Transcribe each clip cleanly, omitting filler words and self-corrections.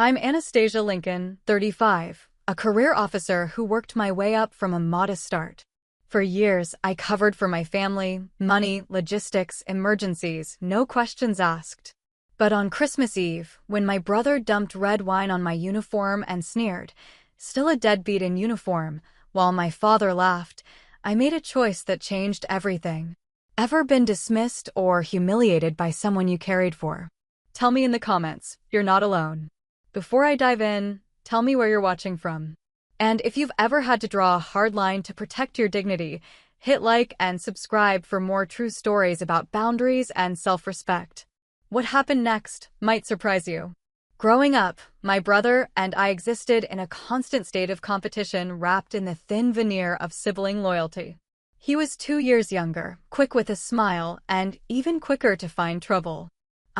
I'm Anastasia Lincoln, 35, a career officer who worked my way up from a modest start. For years, I covered for my family, money, logistics, emergencies, no questions asked. But on Christmas Eve, when my brother dumped red wine on my uniform and sneered, "Still a deadbeat in uniform," while my father laughed, I made a choice that changed everything. Ever been dismissed or humiliated by someone you cared for? Tell me in the comments, you're not alone. Before I dive in, tell me where you're watching from. And if you've ever had to draw a hard line to protect your dignity, hit like and subscribe for more true stories about boundaries and self-respect. What happened next might surprise you. Growing up, my brother and I existed in a constant state of competition wrapped in the thin veneer of sibling loyalty. He was 2 years younger, quick with a smile, and even quicker to find trouble.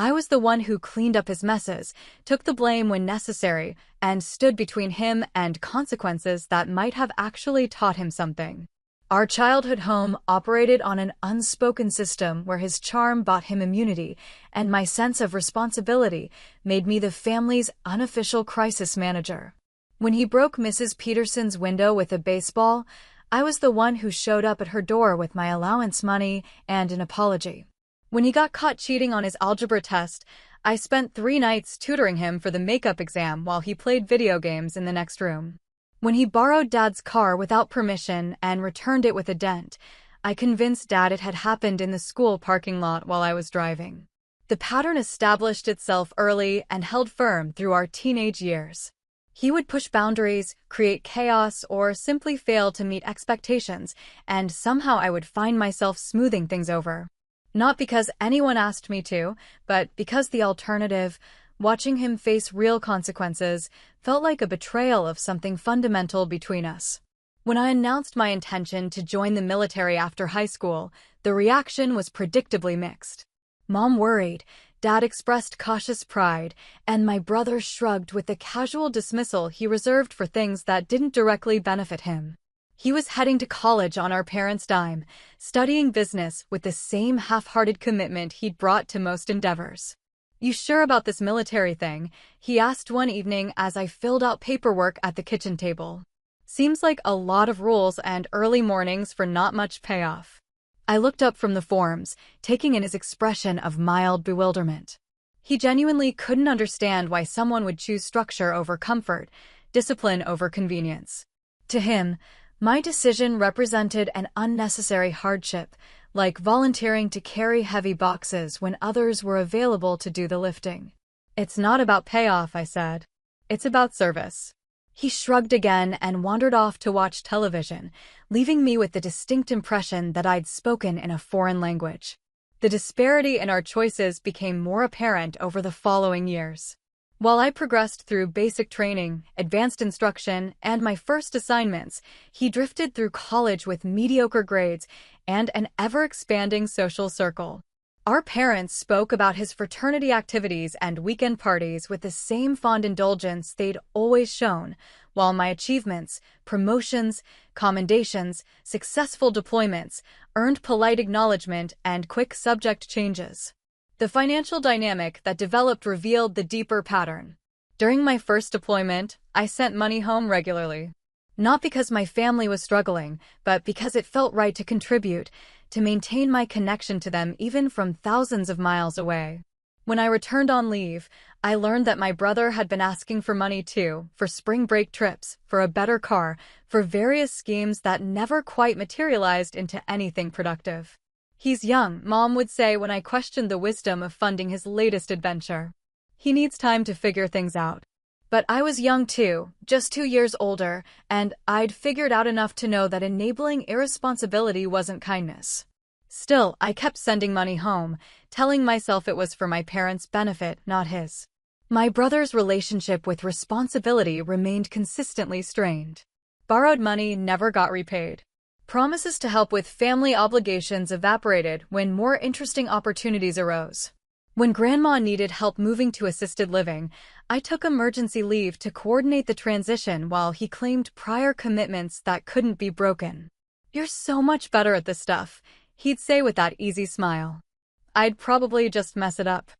I was the one who cleaned up his messes, took the blame when necessary, and stood between him and consequences that might have actually taught him something. Our childhood home operated on an unspoken system where his charm bought him immunity, and my sense of responsibility made me the family's unofficial crisis manager. When he broke Mrs. Peterson's window with a baseball, I was the one who showed up at her door with my allowance money and an apology. When he got caught cheating on his algebra test, I spent 3 nights tutoring him for the makeup exam while he played video games in the next room. When he borrowed Dad's car without permission and returned it with a dent, I convinced Dad it had happened in the school parking lot while I was driving. The pattern established itself early and held firm through our teenage years. He would push boundaries, create chaos, or simply fail to meet expectations, and somehow I would find myself smoothing things over. Not because anyone asked me to, but because the alternative, watching him face real consequences, felt like a betrayal of something fundamental between us. When I announced my intention to join the military after high school, the reaction was predictably mixed. Mom worried, Dad expressed cautious pride, and my brother shrugged with the casual dismissal he reserved for things that didn't directly benefit him. He was heading to college on our parents' dime, studying business with the same half-hearted commitment he'd brought to most endeavors. "You sure about this military thing?" he asked one evening as I filled out paperwork at the kitchen table. "Seems like a lot of rules and early mornings for not much payoff." I looked up from the forms, taking in his expression of mild bewilderment. He genuinely couldn't understand why someone would choose structure over comfort, discipline over convenience. To him, my decision represented an unnecessary hardship, like volunteering to carry heavy boxes when others were available to do the lifting. "It's not about payoff," I said. "It's about service." He shrugged again and wandered off to watch television, leaving me with the distinct impression that I'd spoken in a foreign language. The disparity in our choices became more apparent over the following years. While I progressed through basic training, advanced instruction, and my first assignments, he drifted through college with mediocre grades and an ever-expanding social circle. Our parents spoke about his fraternity activities and weekend parties with the same fond indulgence they'd always shown, while my achievements, promotions, commendations, successful deployments earned polite acknowledgement and quick subject changes. The financial dynamic that developed revealed the deeper pattern. During my first deployment, I sent money home regularly. Not because my family was struggling, but because it felt right to contribute, to maintain my connection to them even from thousands of miles away. When I returned on leave, I learned that my brother had been asking for money too, for spring break trips, for a better car, for various schemes that never quite materialized into anything productive. "He's young," Mom would say when I questioned the wisdom of funding his latest adventure. "He needs time to figure things out." But I was young too, just 2 years older, and I'd figured out enough to know that enabling irresponsibility wasn't kindness. Still, I kept sending money home, telling myself it was for my parents' benefit, not his. My brother's relationship with responsibility remained consistently strained. Borrowed money never got repaid. Promises to help with family obligations evaporated when more interesting opportunities arose. When Grandma needed help moving to assisted living, I took emergency leave to coordinate the transition while he claimed prior commitments that couldn't be broken. "You're so much better at this stuff," he'd say with that easy smile. I'd probably just mess it up.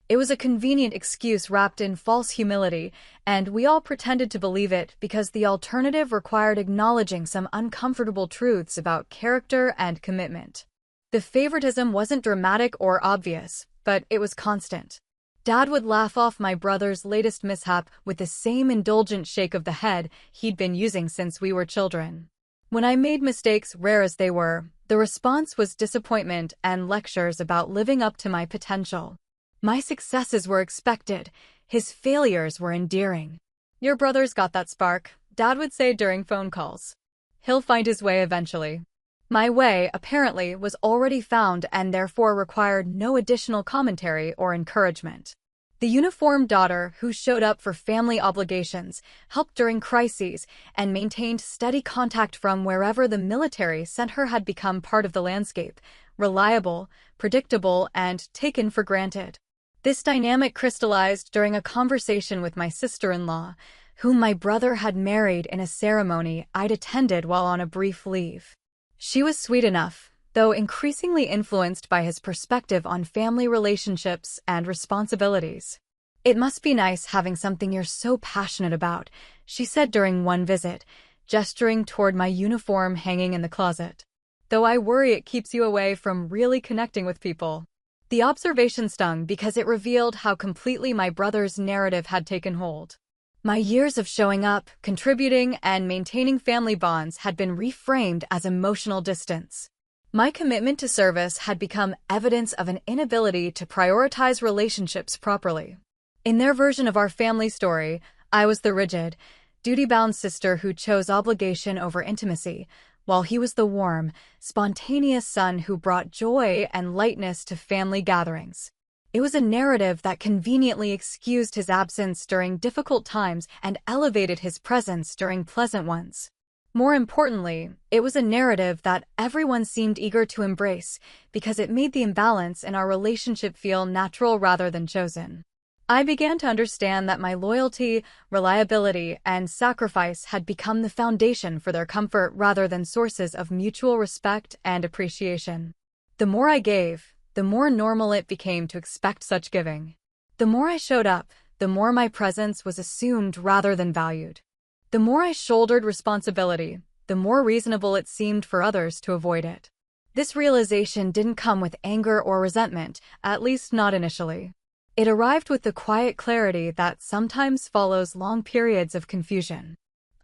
It was a convenient excuse wrapped in false humility, and we all pretended to believe it because the alternative required acknowledging some uncomfortable truths about character and commitment. The favoritism wasn't dramatic or obvious, but it was constant. Dad would laugh off my brother's latest mishap with the same indulgent shake of the head he'd been using since we were children. When I made mistakes, rare as they were, the response was disappointment and lectures about living up to my potential. My successes were expected, his failures were endearing. "Your brother's got that spark," Dad would say during phone calls. "He'll find his way eventually." My way, apparently, was already found and therefore required no additional commentary or encouragement. The uniformed daughter who showed up for family obligations, helped during crises, and maintained steady contact from wherever the military sent her had become part of the landscape, reliable, predictable, and taken for granted. This dynamic crystallized during a conversation with my sister-in-law, whom my brother had married in a ceremony I'd attended while on a brief leave. She was sweet enough, though increasingly influenced by his perspective on family relationships and responsibilities. "It must be nice having something you're so passionate about," she said during one visit, gesturing toward my uniform hanging in the closet. "Though I worry it keeps you away from really connecting with people." The observation stung because it revealed how completely my brother's narrative had taken hold. My years of showing up, contributing, and maintaining family bonds had been reframed as emotional distance. My commitment to service had become evidence of an inability to prioritize relationships properly. In their version of our family story, I was the rigid, duty-bound sister who chose obligation over intimacy, while he was the warm, spontaneous son who brought joy and lightness to family gatherings. It was a narrative that conveniently excused his absence during difficult times and elevated his presence during pleasant ones. More importantly, it was a narrative that everyone seemed eager to embrace because it made the imbalance in our relationship feel natural rather than chosen. I began to understand that my loyalty, reliability, and sacrifice had become the foundation for their comfort rather than sources of mutual respect and appreciation. The more I gave, the more normal it became to expect such giving. The more I showed up, the more my presence was assumed rather than valued. The more I shouldered responsibility, the more reasonable it seemed for others to avoid it. This realization didn't come with anger or resentment, at least not initially. It arrived with the quiet clarity that sometimes follows long periods of confusion.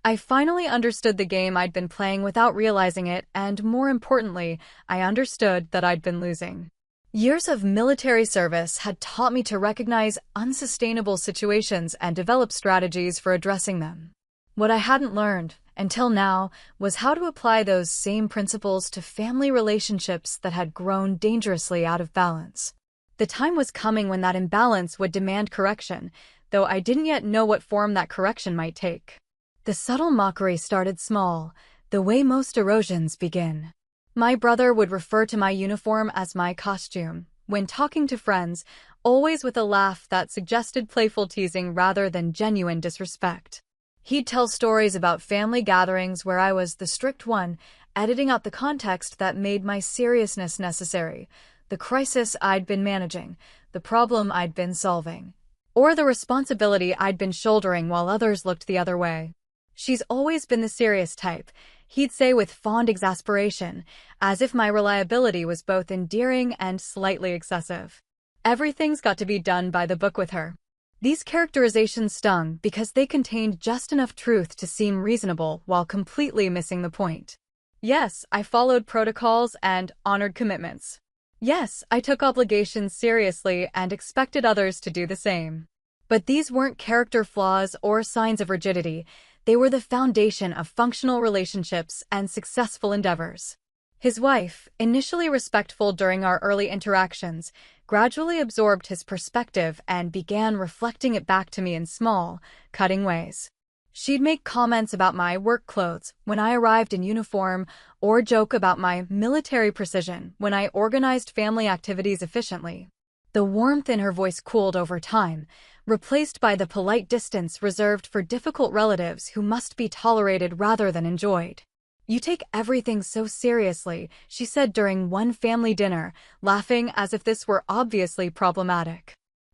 I finally understood the game I'd been playing without realizing it, and more importantly, I understood that I'd been losing. Years of military service had taught me to recognize unsustainable situations and develop strategies for addressing them. What I hadn't learned, until now, was how to apply those same principles to family relationships that had grown dangerously out of balance. The time was coming when that imbalance would demand correction, though I didn't yet know what form that correction might take. The subtle mockery started small, the way most erosions begin. My brother would refer to my uniform as my costume, when talking to friends, always with a laugh that suggested playful teasing rather than genuine disrespect. He'd tell stories about family gatherings where I was the strict one, editing out the context that made my seriousness necessary, the crisis I'd been managing, the problem I'd been solving, or the responsibility I'd been shouldering while others looked the other way. "She's always been the serious type," he'd say with fond exasperation, as if my reliability was both endearing and slightly excessive. "Everything's got to be done by the book with her." These characterizations stung because they contained just enough truth to seem reasonable while completely missing the point. Yes, I followed protocols and honored commitments. Yes, I took obligations seriously and expected others to do the same. But these weren't character flaws or signs of rigidity. They were the foundation of functional relationships and successful endeavors. His wife, initially respectful during our early interactions, gradually absorbed his perspective and began reflecting it back to me in small, cutting ways. She'd make comments about my work clothes when I arrived in uniform, or joke about my military precision when I organized family activities efficiently. The warmth in her voice cooled over time, replaced by the polite distance reserved for difficult relatives who must be tolerated rather than enjoyed. "You take everything so seriously," she said during one family dinner, laughing as if this were obviously problematic.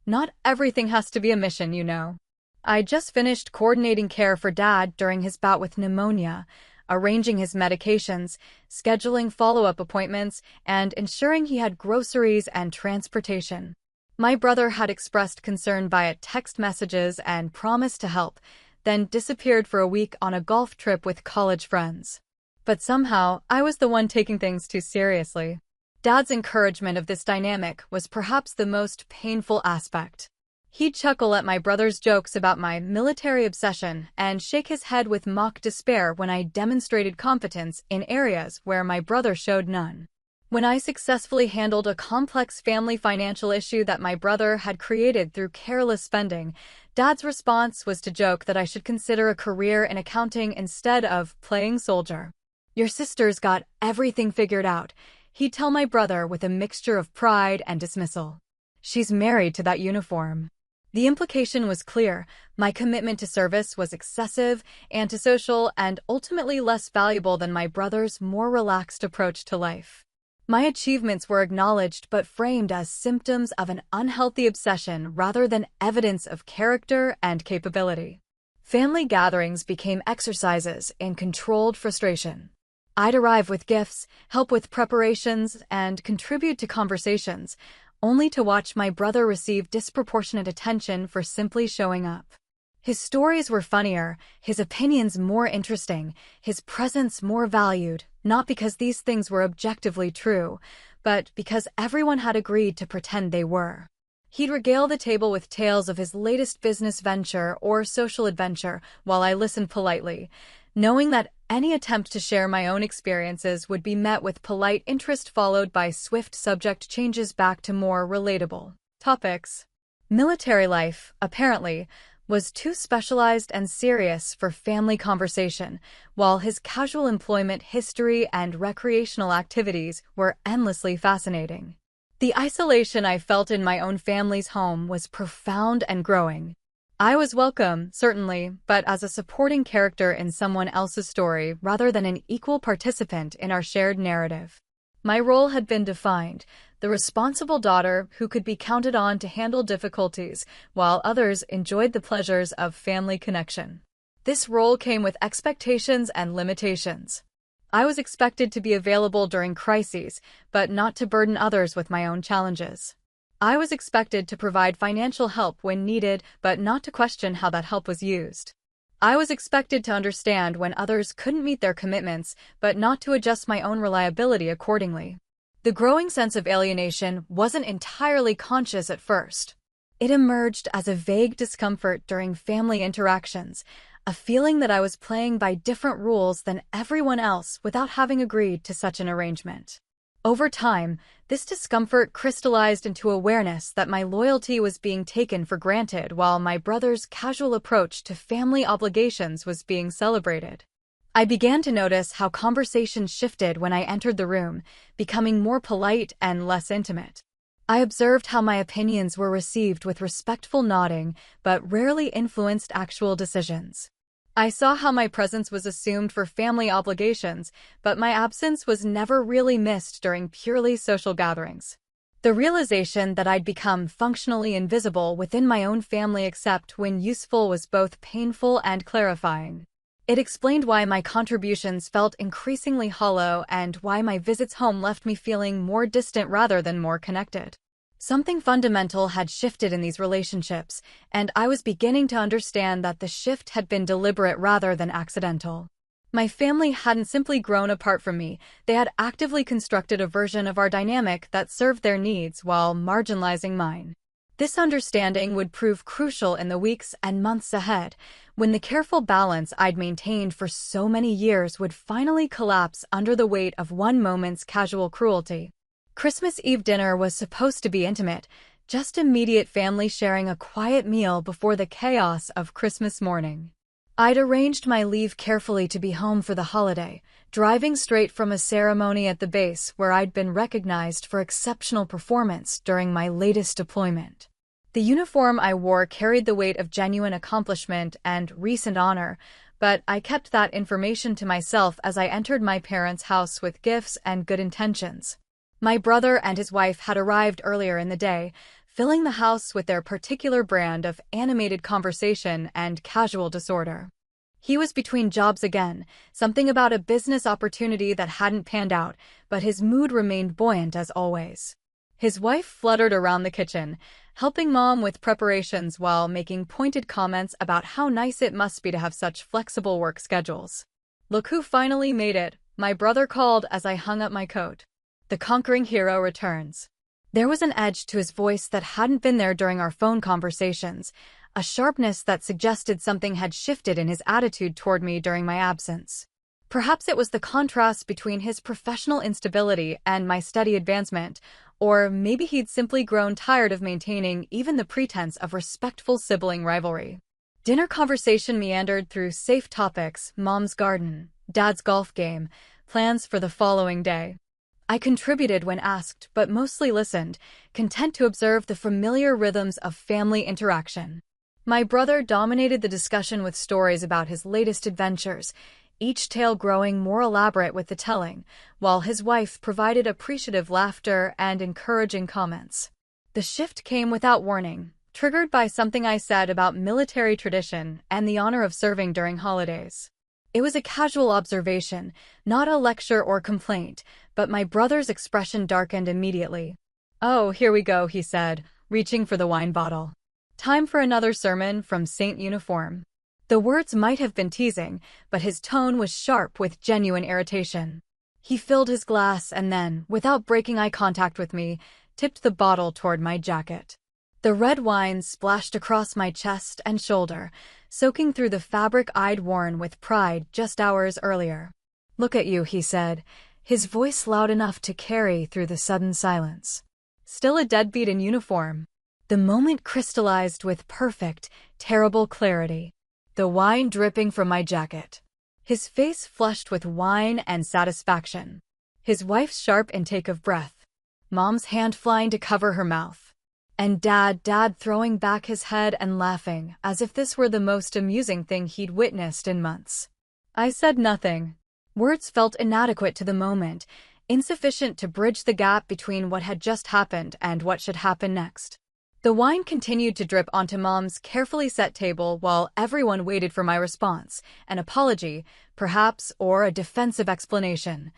Not everything has to be a mission, you know. I just finished coordinating care for Dad during his bout with pneumonia, arranging his medications, scheduling follow-up appointments, and ensuring he had groceries and transportation. My brother had expressed concern via text messages and promised to help, then disappeared for a week on a golf trip with college friends. But somehow, I was the one taking things too seriously. Dad's encouragement of this dynamic was perhaps the most painful aspect. He'd chuckle at my brother's jokes about my military obsession and shake his head with mock despair when I demonstrated competence in areas where my brother showed none. When I successfully handled a complex family financial issue that my brother had created through careless spending, Dad's response was to joke that I should consider a career in accounting instead of playing soldier. "Your sister's got everything figured out," he'd tell my brother with a mixture of pride and dismissal. "She's married to that uniform." The implication was clear. My commitment to service was excessive, antisocial, and ultimately less valuable than my brother's more relaxed approach to life. My achievements were acknowledged but framed as symptoms of an unhealthy obsession rather than evidence of character and capability. Family gatherings became exercises in controlled frustration. I'd arrive with gifts, help with preparations, and contribute to conversations, only to watch my brother receive disproportionate attention for simply showing up. His stories were funnier, his opinions more interesting, his presence more valued, not because these things were objectively true, but because everyone had agreed to pretend they were. He'd regale the table with tales of his latest business venture or social adventure while I listened politely, knowing that any attempt to share my own experiences would be met with polite interest followed by swift subject changes back to more relatable topics. Military life, apparently, was too specialized and serious for family conversation, while his casual employment history and recreational activities were endlessly fascinating. The isolation I felt in my own family's home was profound and growing. I was welcome, certainly, but as a supporting character in someone else's story rather than an equal participant in our shared narrative. My role had been defined, the responsible daughter who could be counted on to handle difficulties, while others enjoyed the pleasures of family connection. This role came with expectations and limitations. I was expected to be available during crises, but not to burden others with my own challenges. I was expected to provide financial help when needed, but not to question how that help was used. I was expected to understand when others couldn't meet their commitments, but not to adjust my own reliability accordingly. The growing sense of alienation wasn't entirely conscious at first. It emerged as a vague discomfort during family interactions, a feeling that I was playing by different rules than everyone else without having agreed to such an arrangement. Over time, this discomfort crystallized into awareness that my loyalty was being taken for granted while my brother's casual approach to family obligations was being celebrated. I began to notice how conversations shifted when I entered the room, becoming more polite and less intimate. I observed how my opinions were received with respectful nodding, but rarely influenced actual decisions. I saw how my presence was assumed for family obligations, but my absence was never really missed during purely social gatherings. The realization that I'd become functionally invisible within my own family except when useful was both painful and clarifying. It explained why my contributions felt increasingly hollow and why my visits home left me feeling more distant rather than more connected. Something fundamental had shifted in these relationships, and I was beginning to understand that the shift had been deliberate rather than accidental. My family hadn't simply grown apart from me, they had actively constructed a version of our dynamic that served their needs while marginalizing mine. This understanding would prove crucial in the weeks and months ahead, when the careful balance I'd maintained for so many years would finally collapse under the weight of one moment's casual cruelty. Christmas Eve dinner was supposed to be intimate, just immediate family sharing a quiet meal before the chaos of Christmas morning. I'd arranged my leave carefully to be home for the holiday, driving straight from a ceremony at the base where I'd been recognized for exceptional performance during my latest deployment. The uniform I wore carried the weight of genuine accomplishment and recent honor, but I kept that information to myself as I entered my parents' house with gifts and good intentions. My brother and his wife had arrived earlier in the day, filling the house with their particular brand of animated conversation and casual disorder. He was between jobs again, something about a business opportunity that hadn't panned out, but his mood remained buoyant as always. His wife fluttered around the kitchen, helping Mom with preparations while making pointed comments about how nice it must be to have such flexible work schedules. "Look who finally made it," my brother called as I hung up my coat. "The conquering hero returns." There was an edge to his voice that hadn't been there during our phone conversations, a sharpness that suggested something had shifted in his attitude toward me during my absence. Perhaps it was the contrast between his professional instability and my steady advancement, or maybe he'd simply grown tired of maintaining even the pretense of respectful sibling rivalry. Dinner conversation meandered through safe topics: Mom's garden, Dad's golf game, plans for the following day. I contributed when asked, but mostly listened, content to observe the familiar rhythms of family interaction. My brother dominated the discussion with stories about his latest adventures, each tale growing more elaborate with the telling, while his wife provided appreciative laughter and encouraging comments. The shift came without warning, triggered by something I said about military tradition and the honor of serving during holidays. It was a casual observation, not a lecture or complaint, but my brother's expression darkened immediately. "Oh, here we go," he said, reaching for the wine bottle. "Time for another sermon from Saint Uniform." The words might have been teasing, but his tone was sharp with genuine irritation. He filled his glass and then, without breaking eye contact with me, tipped the bottle toward my jacket. The red wine splashed across my chest and shoulder, soaking through the fabric I'd worn with pride just hours earlier. "Look at you," he said, his voice loud enough to carry through the sudden silence. "Still a deadbeat in uniform." The moment crystallized with perfect, terrible clarity. The wine dripping from my jacket. His face flushed with wine and satisfaction. His wife's sharp intake of breath. Mom's hand flying to cover her mouth. And Dad throwing back his head and laughing, as if this were the most amusing thing he'd witnessed in months. I said nothing. Words felt inadequate to the moment, insufficient to bridge the gap between what had just happened and what should happen next. The wine continued to drip onto Mom's carefully set table while everyone waited for my response, an apology, perhaps, or a defensive explanation.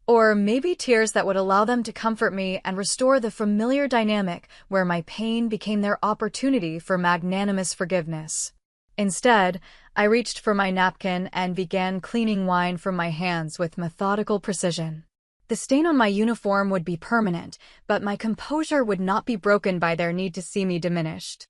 Or maybe tears that would allow them to comfort me and restore the familiar dynamic where my pain became their opportunity for magnanimous forgiveness. Instead, I reached for my napkin and began cleaning wine from my hands with methodical precision. The stain on my uniform would be permanent, but my composure would not be broken by their need to see me diminished.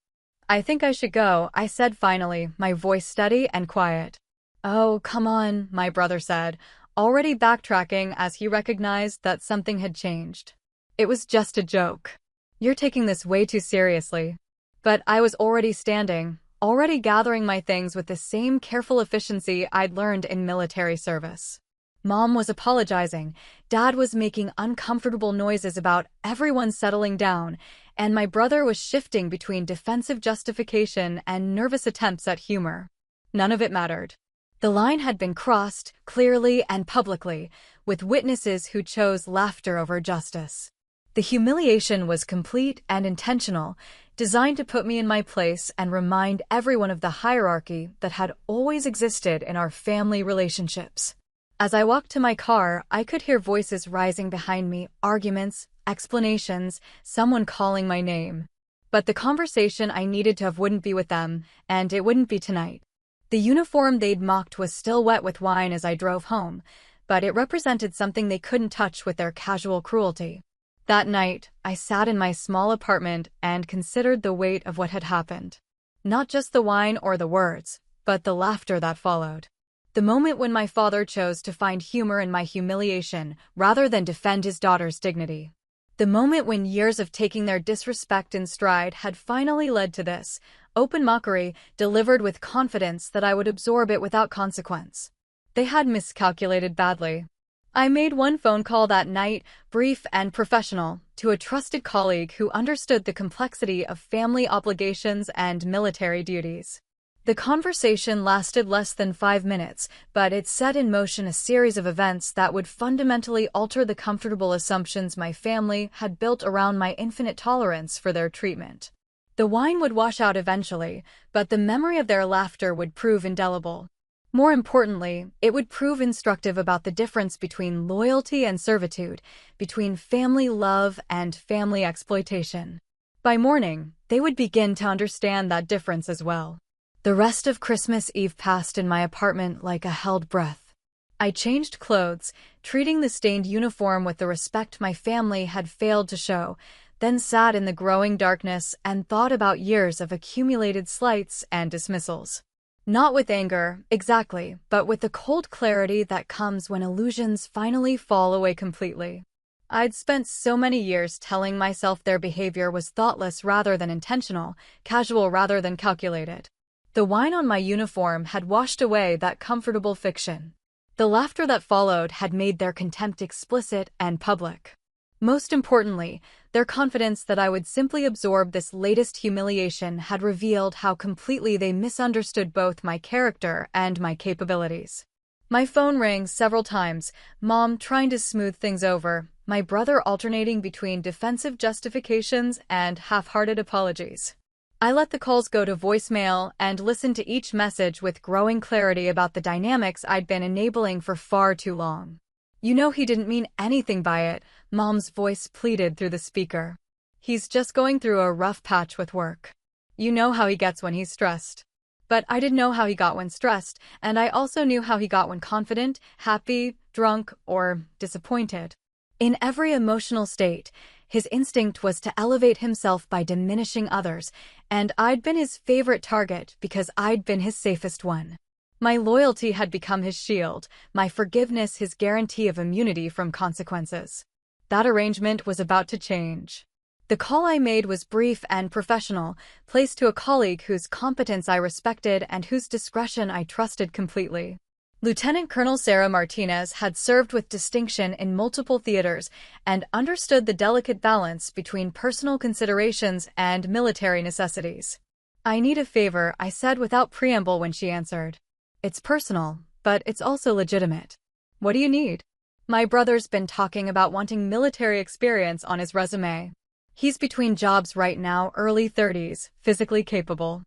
"I think I should go," I said finally, my voice steady and quiet. "Oh, come on," my brother said, already backtracking as he recognized that something had changed. "It was just a joke. You're taking this way too seriously." But I was already standing, already gathering my things with the same careful efficiency I'd learned in military service. Mom was apologizing, Dad was making uncomfortable noises about everyone settling down, and my brother was shifting between defensive justification and nervous attempts at humor. None of it mattered. The line had been crossed, clearly and publicly, with witnesses who chose laughter over justice. The humiliation was complete and intentional, designed to put me in my place and remind everyone of the hierarchy that had always existed in our family relationships. As I walked to my car, I could hear voices rising behind me, arguments, explanations, someone calling my name. But the conversation I needed to have wouldn't be with them, and it wouldn't be tonight. The uniform they'd mocked was still wet with wine as I drove home, but it represented something they couldn't touch with their casual cruelty. That night, I sat in my small apartment and considered the weight of what had happened. Not just the wine or the words, but the laughter that followed. The moment when my father chose to find humor in my humiliation rather than defend his daughter's dignity. The moment when years of taking their disrespect in stride had finally led to this, open mockery delivered with confidence that I would absorb it without consequence. They had miscalculated badly. I made one phone call that night, brief and professional, to a trusted colleague who understood the complexity of family obligations and military duties. The conversation lasted less than 5 minutes, but it set in motion a series of events that would fundamentally alter the comfortable assumptions my family had built around my infinite tolerance for their treatment. The wine would wash out eventually, but the memory of their laughter would prove indelible. More importantly, it would prove instructive about the difference between loyalty and servitude, between family love and family exploitation. By morning, they would begin to understand that difference as well. The rest of Christmas Eve passed in my apartment like a held breath. I changed clothes, treating the stained uniform with the respect my family had failed to show, then sat in the growing darkness and thought about years of accumulated slights and dismissals. Not with anger, exactly, but with the cold clarity that comes when illusions finally fall away completely. I'd spent so many years telling myself their behavior was thoughtless rather than intentional, casual rather than calculated. The wine on my uniform had washed away that comfortable fiction. The laughter that followed had made their contempt explicit and public. Most importantly, their confidence that I would simply absorb this latest humiliation had revealed how completely they misunderstood both my character and my capabilities. My phone rang several times, Mom trying to smooth things over, my brother alternating between defensive justifications and half-hearted apologies. I let the calls go to voicemail and listened to each message with growing clarity about the dynamics I'd been enabling for far too long. "You know he didn't mean anything by it," Mom's voice pleaded through the speaker. "He's just going through a rough patch with work. You know how he gets when he's stressed." But I didn't know how he got when stressed, and I also knew how he got when confident, happy, drunk, or disappointed. In every emotional state, his instinct was to elevate himself by diminishing others, and I'd been his favorite target because I'd been his safest one. My loyalty had become his shield, my forgiveness his guarantee of immunity from consequences. That arrangement was about to change. The call I made was brief and professional, placed to a colleague whose competence I respected and whose discretion I trusted completely. Lieutenant Colonel Sarah Martinez had served with distinction in multiple theaters and understood the delicate balance between personal considerations and military necessities. "I need a favor," I said without preamble when she answered. "It's personal, but it's also legitimate." "What do you need?" "My brother's been talking about wanting military experience on his resume. He's between jobs right now, early 30s, physically capable.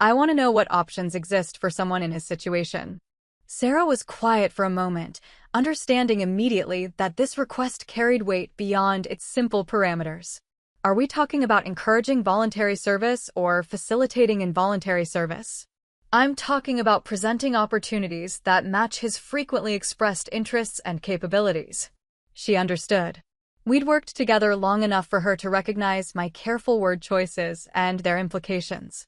I want to know what options exist for someone in his situation." Sarah was quiet for a moment, understanding immediately that this request carried weight beyond its simple parameters. "Are we talking about encouraging voluntary service or facilitating involuntary service?" "I'm talking about presenting opportunities that match his frequently expressed interests and capabilities." She understood. We'd worked together long enough for her to recognize my careful word choices and their implications.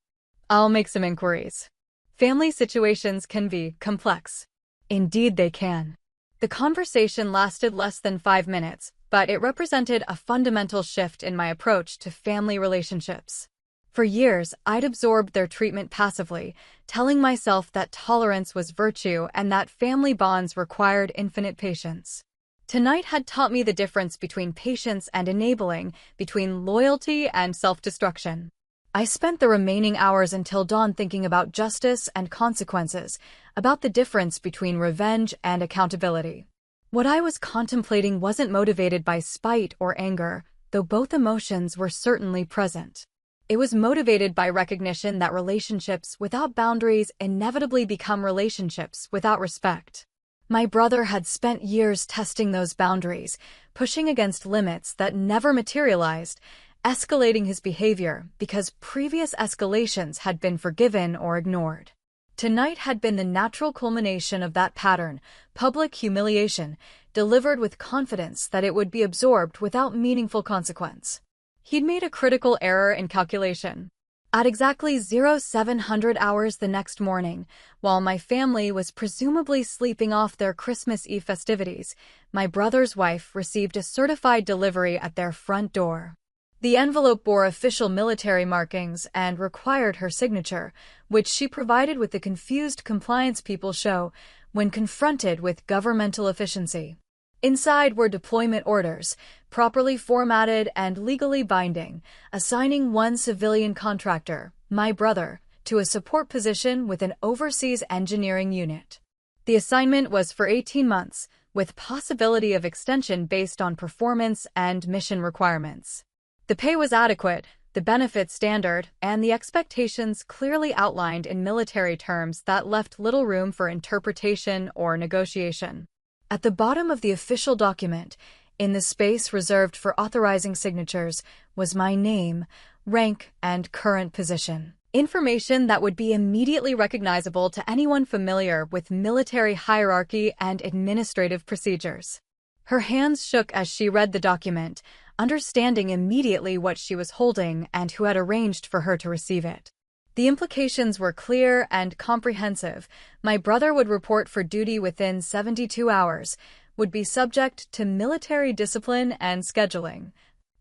"I'll make some inquiries. Family situations can be complex." Indeed they can. The conversation lasted less than 5 minutes, but it represented a fundamental shift in my approach to family relationships. For years, I'd absorbed their treatment passively, telling myself that tolerance was virtue and that family bonds required infinite patience. Tonight had taught me the difference between patience and enabling, between loyalty and self-destruction. I spent the remaining hours until dawn thinking about justice and consequences, about the difference between revenge and accountability. What I was contemplating wasn't motivated by spite or anger, though both emotions were certainly present. It was motivated by recognition that relationships without boundaries inevitably become relationships without respect. My brother had spent years testing those boundaries, pushing against limits that never materialized, escalating his behavior because previous escalations had been forgiven or ignored. Tonight had been the natural culmination of that pattern, public humiliation, delivered with confidence that it would be absorbed without meaningful consequence. He'd made a critical error in calculation. At exactly 0700 hours the next morning, while my family was presumably sleeping off their Christmas Eve festivities, my brother's wife received a certified delivery at their front door. The envelope bore official military markings and required her signature, which she provided with the confused compliance people show when confronted with governmental efficiency. Inside were deployment orders, properly formatted and legally binding, assigning one civilian contractor, my brother, to a support position with an overseas engineering unit. The assignment was for 18 months, with possibility of extension based on performance and mission requirements. The pay was adequate, the benefits standard, and the expectations clearly outlined in military terms that left little room for interpretation or negotiation. At the bottom of the official document, in the space reserved for authorizing signatures, was my name, rank, and current position. Information that would be immediately recognizable to anyone familiar with military hierarchy and administrative procedures. Her hands shook as she read the document, understanding immediately what she was holding and who had arranged for her to receive it. The implications were clear and comprehensive. My brother would report for duty within 72 hours, would be subject to military discipline and scheduling,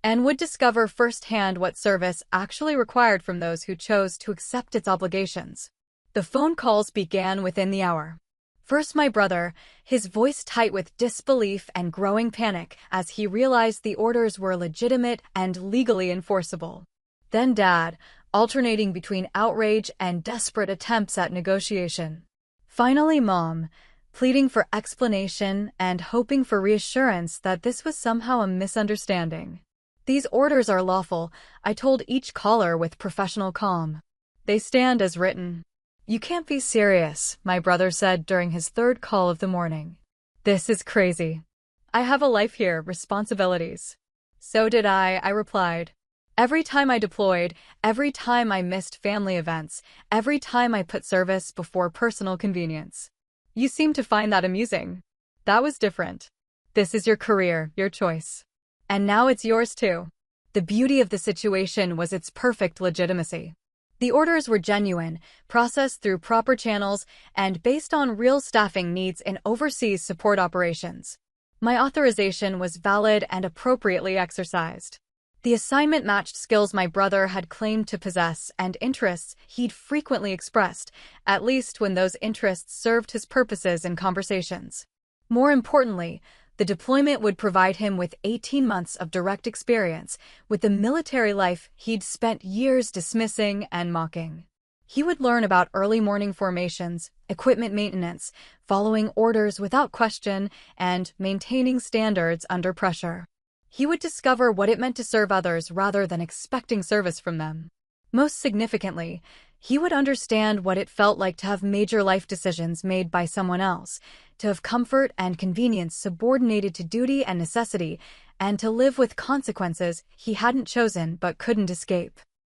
and would discover firsthand what service actually required from those who chose to accept its obligations. The phone calls began within the hour. First my brother, his voice tight with disbelief and growing panic as he realized the orders were legitimate and legally enforceable. Then Dad, alternating between outrage and desperate attempts at negotiation. Finally Mom, pleading for explanation and hoping for reassurance that this was somehow a misunderstanding. These orders are lawful, I told each caller with professional calm. They stand as written. You can't be serious, my brother said during his third call of the morning. This is crazy. I have a life here, responsibilities. So did I replied. Every time I deployed, every time I missed family events, every time I put service before personal convenience. You seem to find that amusing. That was different. This is your career, your choice. And now it's yours too. The beauty of the situation was its perfect legitimacy. The orders were genuine, processed through proper channels, and based on real staffing needs in overseas support operations. My authorization was valid and appropriately exercised. The assignment matched skills my brother had claimed to possess and interests he'd frequently expressed, at least when those interests served his purposes in conversations. More importantly, the deployment would provide him with 18 months of direct experience with the military life he'd spent years dismissing and mocking. He would learn about early morning formations, equipment maintenance, following orders without question, and maintaining standards under pressure. He would discover what it meant to serve others rather than expecting service from them. Most significantly, he would understand what it felt like to have major life decisions made by someone else, to have comfort and convenience subordinated to duty and necessity, and to live with consequences he hadn't chosen but couldn't escape.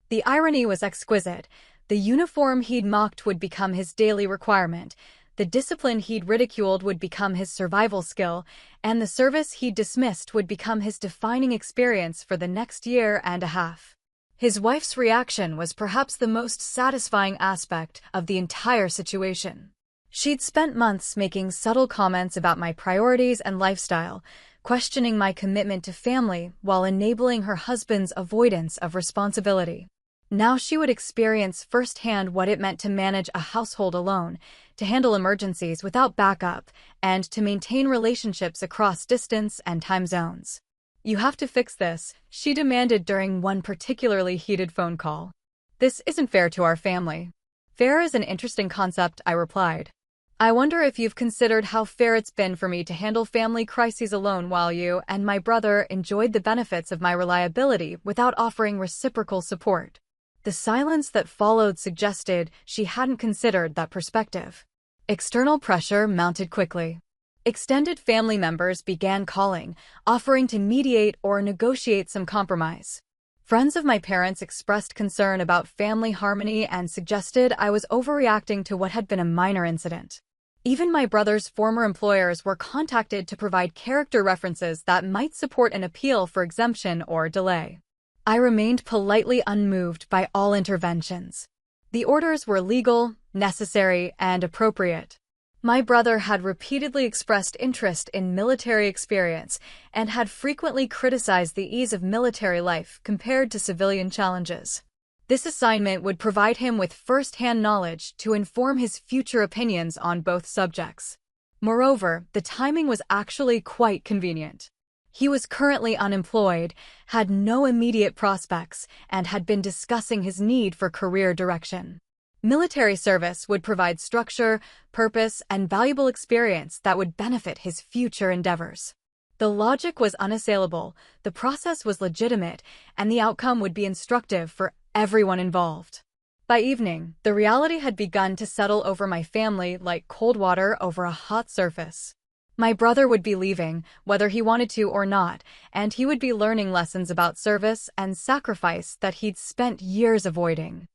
The irony was exquisite. The uniform he'd mocked would become his daily requirement, the discipline he'd ridiculed would become his survival skill, and the service he'd dismissed would become his defining experience for the next year and a half. His wife's reaction was perhaps the most satisfying aspect of the entire situation. She'd spent months making subtle comments about my priorities and lifestyle, questioning my commitment to family while enabling her husband's avoidance of responsibility. Now she would experience firsthand what it meant to manage a household alone, to handle emergencies without backup, and to maintain relationships across distance and time zones. You have to fix this, she demanded during one particularly heated phone call. This isn't fair to our family. Fair is an interesting concept, I replied. I wonder if you've considered how fair it's been for me to handle family crises alone while you and my brother enjoyed the benefits of my reliability without offering reciprocal support. The silence that followed suggested she hadn't considered that perspective. External pressure mounted quickly. Extended family members began calling, offering to mediate or negotiate some compromise. Friends of my parents expressed concern about family harmony and suggested I was overreacting to what had been a minor incident. Even my brother's former employers were contacted to provide character references that might support an appeal for exemption or delay. I remained politely unmoved by all interventions. The orders were legal, necessary, and appropriate. My brother had repeatedly expressed interest in military experience and had frequently criticized the ease of military life compared to civilian challenges. This assignment would provide him with first-hand knowledge to inform his future opinions on both subjects. Moreover, the timing was actually quite convenient. He was currently unemployed, had no immediate prospects, and had been discussing his need for career direction. Military service would provide structure, purpose, and valuable experience that would benefit his future endeavors. The logic was unassailable, the process was legitimate, and the outcome would be instructive for everyone involved. By evening, the reality had begun to settle over my family like cold water over a hot surface. My brother would be leaving, whether he wanted to or not, and he would be learning lessons about service and sacrifice that he'd spent years avoiding.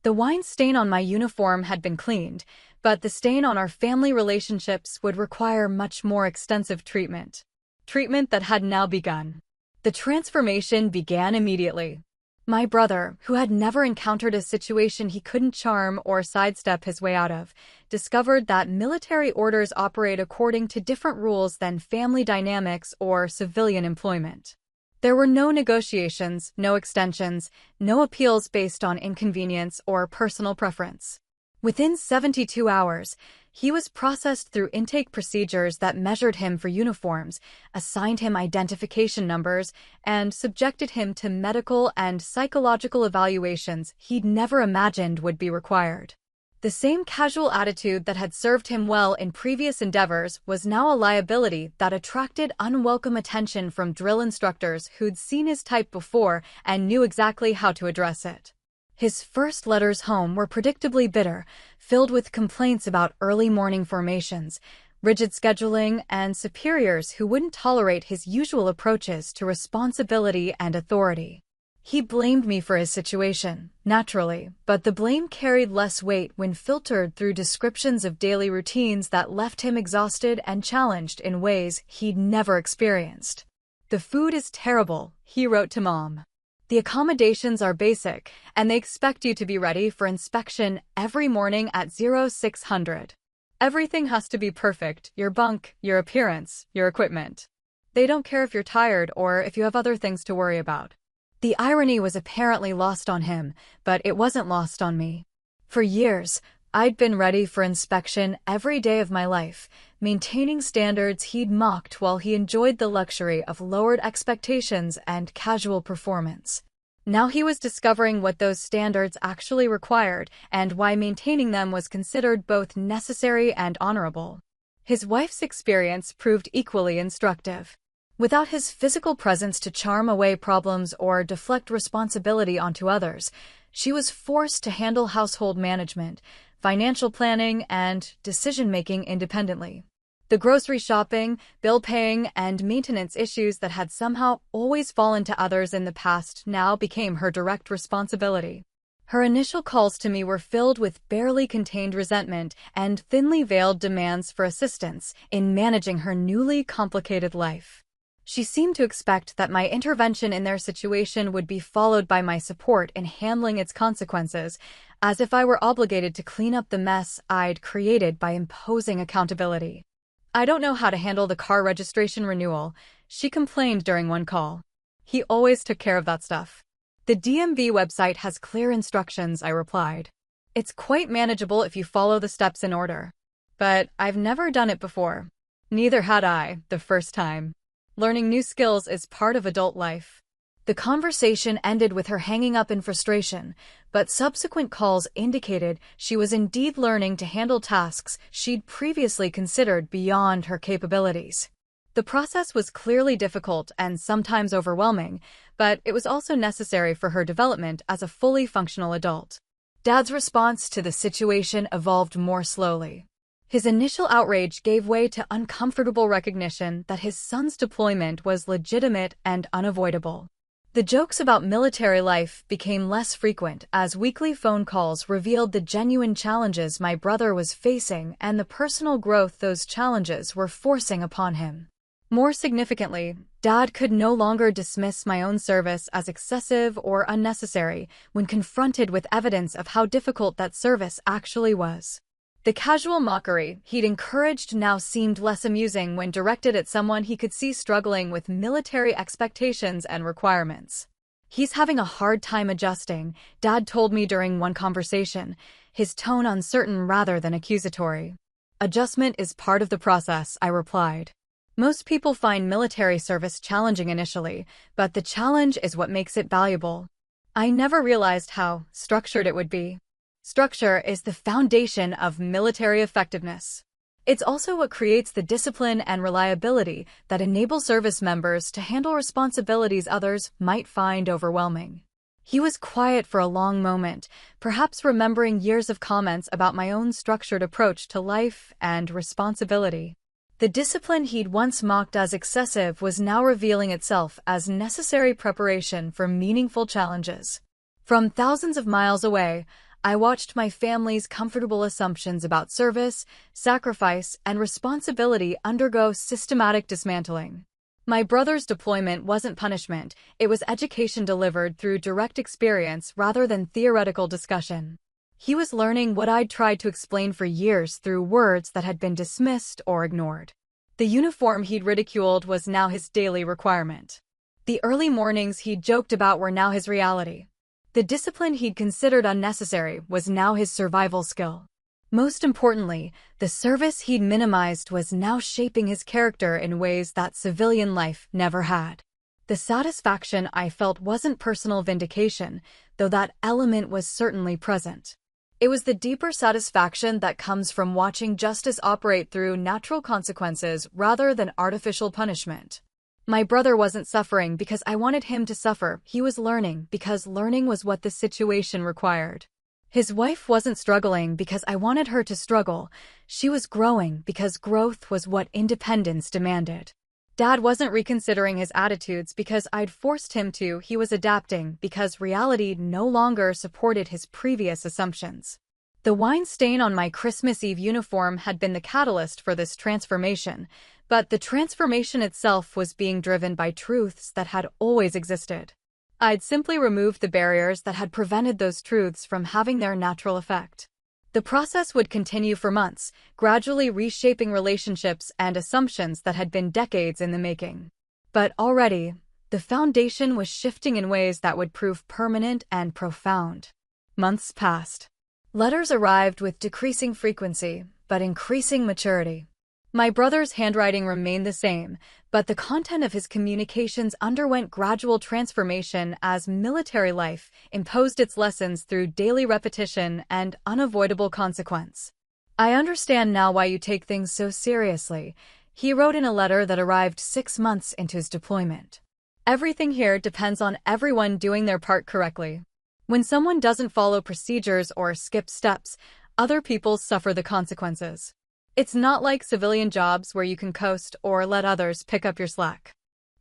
The wine stain on my uniform had been cleaned, but the stain on our family relationships would require much more extensive treatment. Treatment that had now begun. The transformation began immediately. My brother, who had never encountered a situation he couldn't charm or sidestep his way out of, discovered that military orders operate according to different rules than family dynamics or civilian employment. There were no negotiations, no extensions, no appeals based on inconvenience or personal preference. Within 72 hours, he was processed through intake procedures that measured him for uniforms, assigned him identification numbers, and subjected him to medical and psychological evaluations he'd never imagined would be required. The same casual attitude that had served him well in previous endeavors was now a liability that attracted unwelcome attention from drill instructors who'd seen his type before and knew exactly how to address it. His first letters home were predictably bitter, filled with complaints about early morning formations, rigid scheduling, and superiors who wouldn't tolerate his usual approaches to responsibility and authority. He blamed me for his situation, naturally, but the blame carried less weight when filtered through descriptions of daily routines that left him exhausted and challenged in ways he'd never experienced. "The food is terrible," he wrote to Mom. "The accommodations are basic, and they expect you to be ready for inspection every morning at 0600. Everything has to be perfect, your bunk, your appearance, your equipment. They don't care if you're tired or if you have other things to worry about." The irony was apparently lost on him, but it wasn't lost on me. For years, I'd been ready for inspection every day of my life, maintaining standards he'd mocked while he enjoyed the luxury of lowered expectations and casual performance. Now he was discovering what those standards actually required and why maintaining them was considered both necessary and honorable. His wife's experience proved equally instructive. Without his physical presence to charm away problems or deflect responsibility onto others, she was forced to handle household management, financial planning, and decision-making independently. The grocery shopping, bill paying, and maintenance issues that had somehow always fallen to others in the past now became her direct responsibility. Her initial calls to me were filled with barely contained resentment and thinly veiled demands for assistance in managing her newly complicated life. She seemed to expect that my intervention in their situation would be followed by my support in handling its consequences, as if I were obligated to clean up the mess I'd created by imposing accountability. "I don't know how to handle the car registration renewal," she complained during one call. "He always took care of that stuff." "The DMV website has clear instructions," I replied. "It's quite manageable if you follow the steps in order." But I've never done it before. Neither had I, the first time. Learning new skills is part of adult life. The conversation ended with her hanging up in frustration, but subsequent calls indicated she was indeed learning to handle tasks she'd previously considered beyond her capabilities. The process was clearly difficult and sometimes overwhelming, but it was also necessary for her development as a fully functional adult. Dad's response to the situation evolved more slowly. His initial outrage gave way to uncomfortable recognition that his son's deployment was legitimate and unavoidable. The jokes about military life became less frequent as weekly phone calls revealed the genuine challenges my brother was facing and the personal growth those challenges were forcing upon him. More significantly, Dad could no longer dismiss my own service as excessive or unnecessary when confronted with evidence of how difficult that service actually was. The casual mockery he'd encouraged now seemed less amusing when directed at someone he could see struggling with military expectations and requirements. "He's having a hard time adjusting," Dad told me during one conversation, his tone uncertain rather than accusatory. "Adjustment is part of the process," I replied. "Most people find military service challenging initially, but the challenge is what makes it valuable." I never realized how structured it would be. Structure is the foundation of military effectiveness. It's also what creates the discipline and reliability that enable service members to handle responsibilities others might find overwhelming. He was quiet for a long moment, perhaps remembering years of comments about my own structured approach to life and responsibility. The discipline he'd once mocked as excessive was now revealing itself as necessary preparation for meaningful challenges. From thousands of miles away, I watched my family's comfortable assumptions about service, sacrifice, and responsibility undergo systematic dismantling. My brother's deployment wasn't punishment, it was education delivered through direct experience rather than theoretical discussion. He was learning what I'd tried to explain for years through words that had been dismissed or ignored. The uniform he'd ridiculed was now his daily requirement. The early mornings he'd joked about were now his reality. The discipline he'd considered unnecessary was now his survival skill. Most importantly, the service he'd minimized was now shaping his character in ways that civilian life never had. The satisfaction I felt wasn't personal vindication, though that element was certainly present. It was the deeper satisfaction that comes from watching justice operate through natural consequences rather than artificial punishment. My brother wasn't suffering because I wanted him to suffer, he was learning because learning was what the situation required. His wife wasn't struggling because I wanted her to struggle, she was growing because growth was what independence demanded. Dad wasn't reconsidering his attitudes because I'd forced him to, he was adapting because reality no longer supported his previous assumptions. The wine stain on my Christmas Eve uniform had been the catalyst for this transformation, but the transformation itself was being driven by truths that had always existed. I'd simply removed the barriers that had prevented those truths from having their natural effect. The process would continue for months, gradually reshaping relationships and assumptions that had been decades in the making. But already, the foundation was shifting in ways that would prove permanent and profound. Months passed. Letters arrived with decreasing frequency, but increasing maturity. My brother's handwriting remained the same, but the content of his communications underwent gradual transformation as military life imposed its lessons through daily repetition and unavoidable consequence. "I understand now why you take things so seriously," he wrote in a letter that arrived 6 months into his deployment. "Everything here depends on everyone doing their part correctly. When someone doesn't follow procedures or skip steps, other people suffer the consequences. It's not like civilian jobs where you can coast or let others pick up your slack."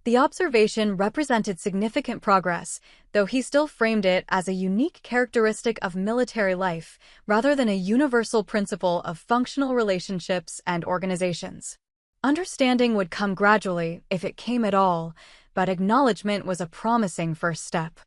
The observation represented significant progress, though he still framed it as a unique characteristic of military life rather than a universal principle of functional relationships and organizations. Understanding would come gradually, if it came at all, but acknowledgement was a promising first step.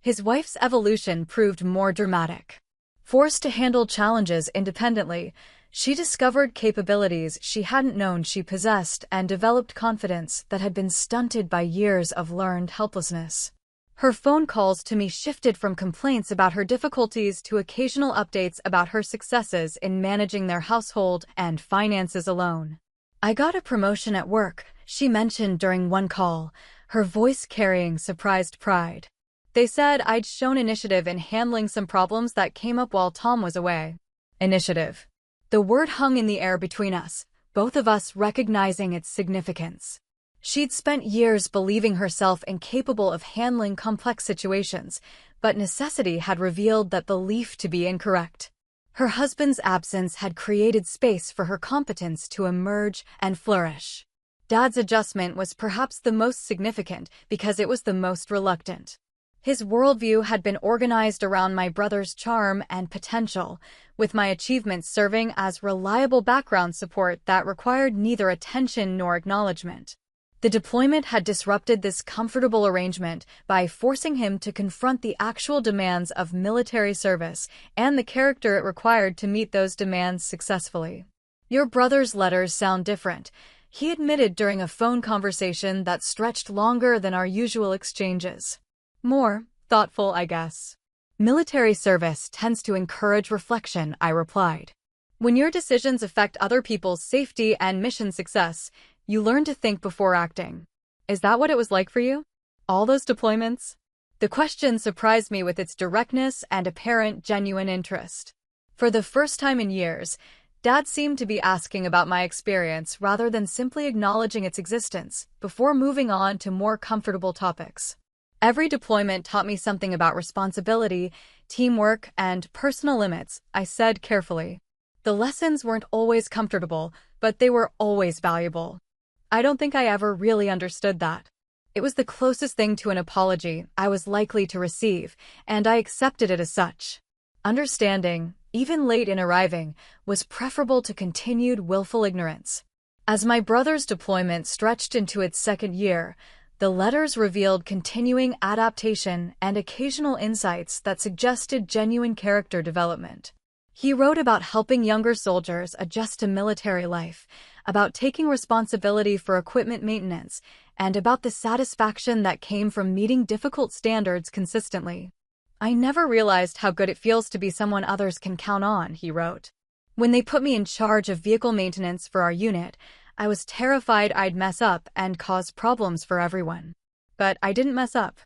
His wife's evolution proved more dramatic. Forced to handle challenges independently, she discovered capabilities she hadn't known she possessed and developed confidence that had been stunted by years of learned helplessness. Her phone calls to me shifted from complaints about her difficulties to occasional updates about her successes in managing their household and finances alone. "I got a promotion at work," she mentioned during one call, her voice carrying surprised pride. "They said I'd shown initiative in handling some problems that came up while Tom was away." Initiative. The word hung in the air between us, both of us recognizing its significance. She'd spent years believing herself incapable of handling complex situations, but necessity had revealed that belief to be incorrect. Her husband's absence had created space for her competence to emerge and flourish. Dad's adjustment was perhaps the most significant because it was the most reluctant. His worldview had been organized around my brother's charm and potential, with my achievements serving as reliable background support that required neither attention nor acknowledgement. The deployment had disrupted this comfortable arrangement by forcing him to confront the actual demands of military service and the character it required to meet those demands successfully. "Your brother's letters sound different," he admitted during a phone conversation that stretched longer than our usual exchanges. "More thoughtful, I guess." "Military service tends to encourage reflection," I replied. "When your decisions affect other people's safety and mission success, you learn to think before acting. Is that what it was like for you? All those deployments?" The question surprised me with its directness and apparent genuine interest. For the first time in years, Dad seemed to be asking about my experience rather than simply acknowledging its existence, before moving on to more comfortable topics. Every deployment taught me something about responsibility, teamwork, and personal limits, I said carefully. The lessons weren't always comfortable, but they were always valuable. I don't think I ever really understood that. It was the closest thing to an apology I was likely to receive, and I accepted it as such. Understanding, even late in arriving, was preferable to continued willful ignorance. As my brother's deployment stretched into its second year, the letters revealed continuing adaptation and occasional insights that suggested genuine character development. He wrote about helping younger soldiers adjust to military life, about taking responsibility for equipment maintenance, and about the satisfaction that came from meeting difficult standards consistently. "I never realized how good it feels to be someone others can count on," he wrote. "When they put me in charge of vehicle maintenance for our unit, I was terrified I'd mess up and cause problems for everyone. But I didn't mess up.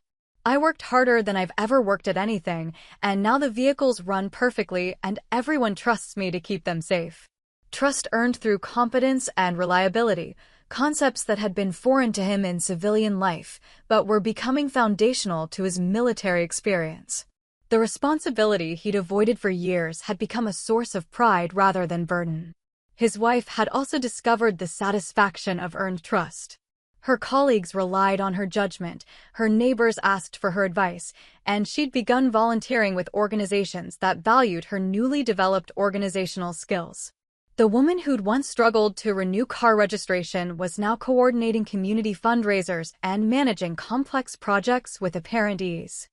I worked harder than I've ever worked at anything, and now the vehicles run perfectly and everyone trusts me to keep them safe." Trust earned through competence and reliability, concepts that had been foreign to him in civilian life, but were becoming foundational to his military experience. The responsibility he'd avoided for years had become a source of pride rather than burden. His wife had also discovered the satisfaction of earned trust. Her colleagues relied on her judgment, her neighbors asked for her advice, and she'd begun volunteering with organizations that valued her newly developed organizational skills. The woman who'd once struggled to renew car registration was now coordinating community fundraisers and managing complex projects with apparent ease.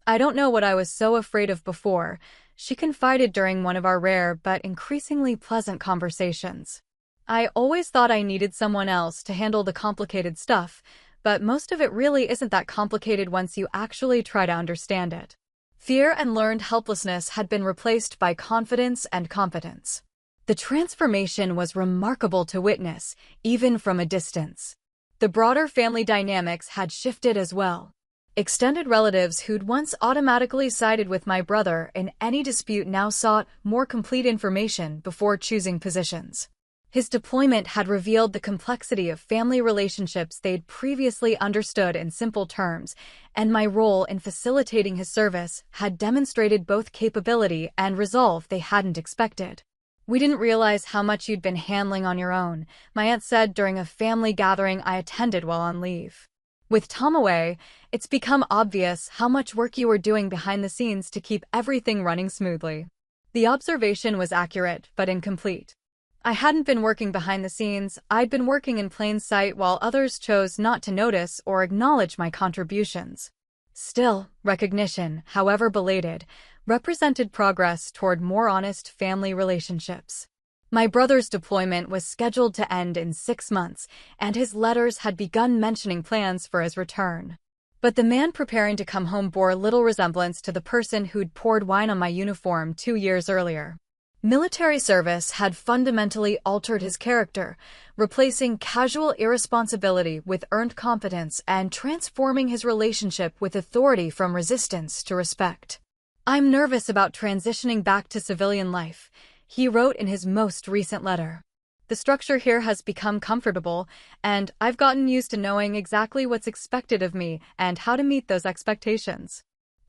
"I don't know what I was so afraid of before," she confided during one of our rare but increasingly pleasant conversations. "I always thought I needed someone else to handle the complicated stuff, but most of it really isn't that complicated once you actually try to understand it." Fear and learned helplessness had been replaced by confidence and competence. The transformation was remarkable to witness, even from a distance. The broader family dynamics had shifted as well. Extended relatives who'd once automatically sided with my brother in any dispute now sought more complete information before choosing positions. His deployment had revealed the complexity of family relationships they'd previously understood in simple terms, and my role in facilitating his service had demonstrated both capability and resolve they hadn't expected. "We didn't realize how much you'd been handling on your own," my aunt said during a family gathering I attended while on leave. "With Tom away, it's become obvious how much work you were doing behind the scenes to keep everything running smoothly." The observation was accurate, but incomplete. I hadn't been working behind the scenes, I'd been working in plain sight while others chose not to notice or acknowledge my contributions. Still, recognition, however belated, represented progress toward more honest family relationships. My brother's deployment was scheduled to end in 6 months, and his letters had begun mentioning plans for his return. But the man preparing to come home bore little resemblance to the person who'd poured wine on my uniform 2 years earlier. Military service had fundamentally altered his character, replacing casual irresponsibility with earned competence and transforming his relationship with authority from resistance to respect. "I'm nervous about transitioning back to civilian life," he wrote in his most recent letter. "The structure here has become comfortable, and I've gotten used to knowing exactly what's expected of me and how to meet those expectations.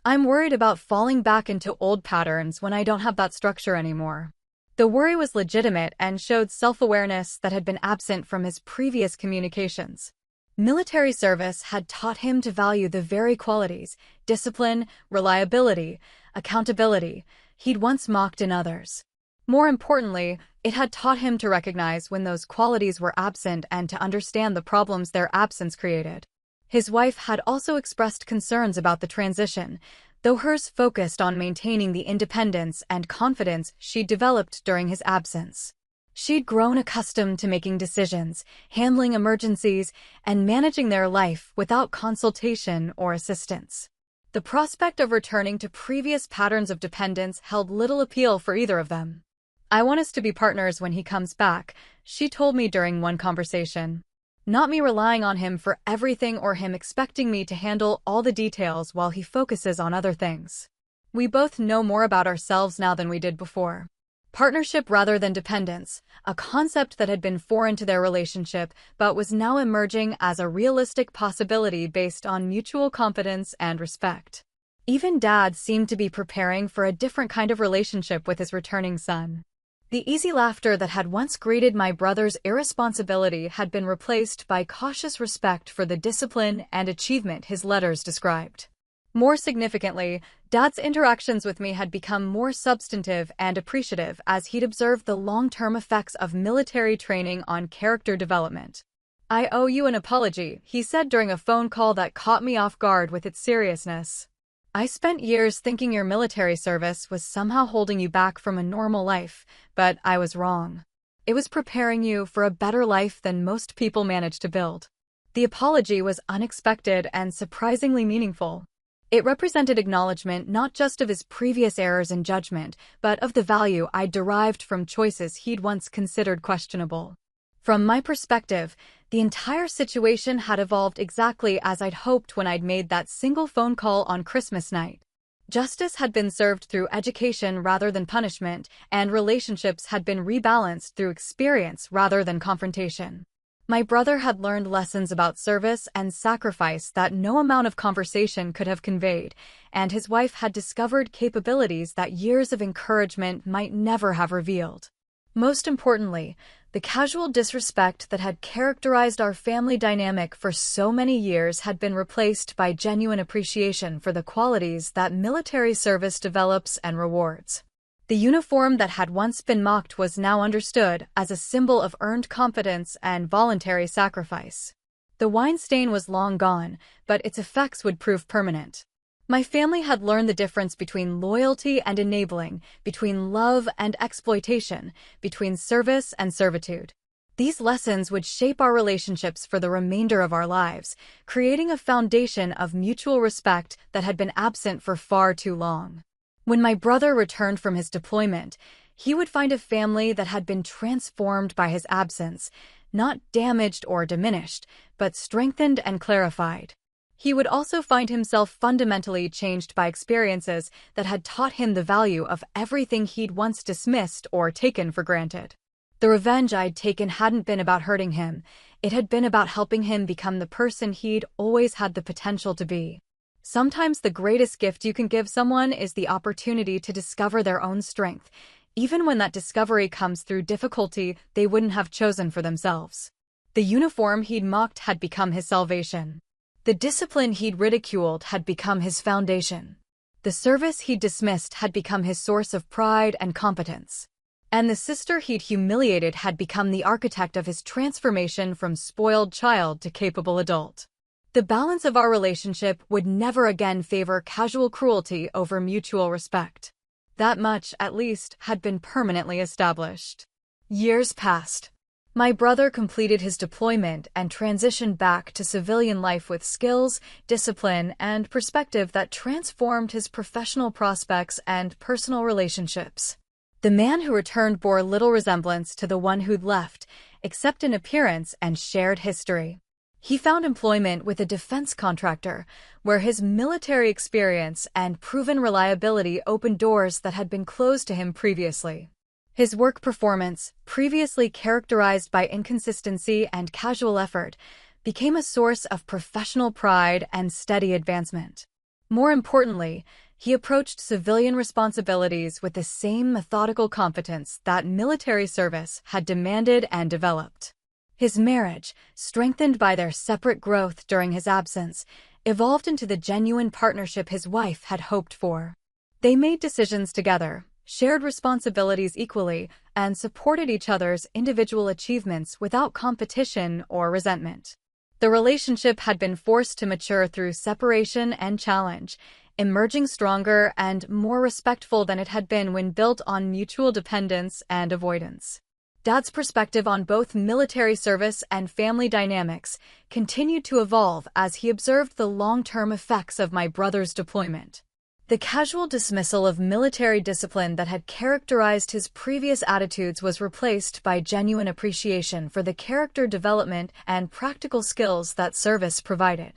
I'm worried about falling back into old patterns when I don't have that structure anymore." The worry was legitimate and showed self-awareness that had been absent from his previous communications. Military service had taught him to value the very qualities, discipline, reliability, accountability, he'd once mocked in others. More importantly, it had taught him to recognize when those qualities were absent and to understand the problems their absence created. His wife had also expressed concerns about the transition, though hers focused on maintaining the independence and confidence she'd developed during his absence. She'd grown accustomed to making decisions, handling emergencies, and managing their life without consultation or assistance. The prospect of returning to previous patterns of dependence held little appeal for either of them. "I want us to be partners when he comes back," she told me during one conversation. "Not me relying on him for everything or him expecting me to handle all the details while he focuses on other things. We both know more about ourselves now than we did before." Partnership rather than dependence, a concept that had been foreign to their relationship but was now emerging as a realistic possibility based on mutual confidence and respect. Even Dad seemed to be preparing for a different kind of relationship with his returning son. The easy laughter that had once greeted my brother's irresponsibility had been replaced by cautious respect for the discipline and achievement his letters described. More significantly, Dad's interactions with me had become more substantive and appreciative as he'd observed the long-term effects of military training on character development. "I owe you an apology," he said during a phone call that caught me off guard with its seriousness. "I spent years thinking your military service was somehow holding you back from a normal life, but I was wrong. It was preparing you for a better life than most people manage to build." The apology was unexpected and surprisingly meaningful. It represented acknowledgement not just of his previous errors in judgment, but of the value I'd derived from choices he'd once considered questionable. From my perspective, the entire situation had evolved exactly as I'd hoped when I'd made that single phone call on Christmas night. Justice had been served through education rather than punishment, and relationships had been rebalanced through experience rather than confrontation. My brother had learned lessons about service and sacrifice that no amount of conversation could have conveyed, and his wife had discovered capabilities that years of encouragement might never have revealed. Most importantly, the casual disrespect that had characterized our family dynamic for so many years had been replaced by genuine appreciation for the qualities that military service develops and rewards. The uniform that had once been mocked was now understood as a symbol of earned confidence and voluntary sacrifice. The wine stain was long gone, but its effects would prove permanent. My family had learned the difference between loyalty and enabling, between love and exploitation, between service and servitude. These lessons would shape our relationships for the remainder of our lives, creating a foundation of mutual respect that had been absent for far too long. When my brother returned from his deployment, he would find a family that had been transformed by his absence, not damaged or diminished, but strengthened and clarified. He would also find himself fundamentally changed by experiences that had taught him the value of everything he'd once dismissed or taken for granted. The revenge I'd taken hadn't been about hurting him, it had been about helping him become the person he'd always had the potential to be. Sometimes the greatest gift you can give someone is the opportunity to discover their own strength, even when that discovery comes through difficulty they wouldn't have chosen for themselves. The uniform he'd mocked had become his salvation. The discipline he'd ridiculed had become his foundation. The service he'd dismissed had become his source of pride and competence. And the sister he'd humiliated had become the architect of his transformation from spoiled child to capable adult. The balance of our relationship would never again favor casual cruelty over mutual respect. That much, at least, had been permanently established. Years passed. My brother completed his deployment and transitioned back to civilian life with skills, discipline, and perspective that transformed his professional prospects and personal relationships. The man who returned bore little resemblance to the one who'd left, except in appearance and shared history. He found employment with a defense contractor, where his military experience and proven reliability opened doors that had been closed to him previously. His work performance, previously characterized by inconsistency and casual effort, became a source of professional pride and steady advancement. More importantly, he approached civilian responsibilities with the same methodical competence that military service had demanded and developed. His marriage, strengthened by their separate growth during his absence, evolved into the genuine partnership his wife had hoped for. They made decisions together, shared responsibilities equally, and supported each other's individual achievements without competition or resentment. The relationship had been forced to mature through separation and challenge, emerging stronger and more respectful than it had been when built on mutual dependence and avoidance. Dad's perspective on both military service and family dynamics continued to evolve as he observed the long-term effects of my brother's deployment. The casual dismissal of military discipline that had characterized his previous attitudes was replaced by genuine appreciation for the character development and practical skills that service provided.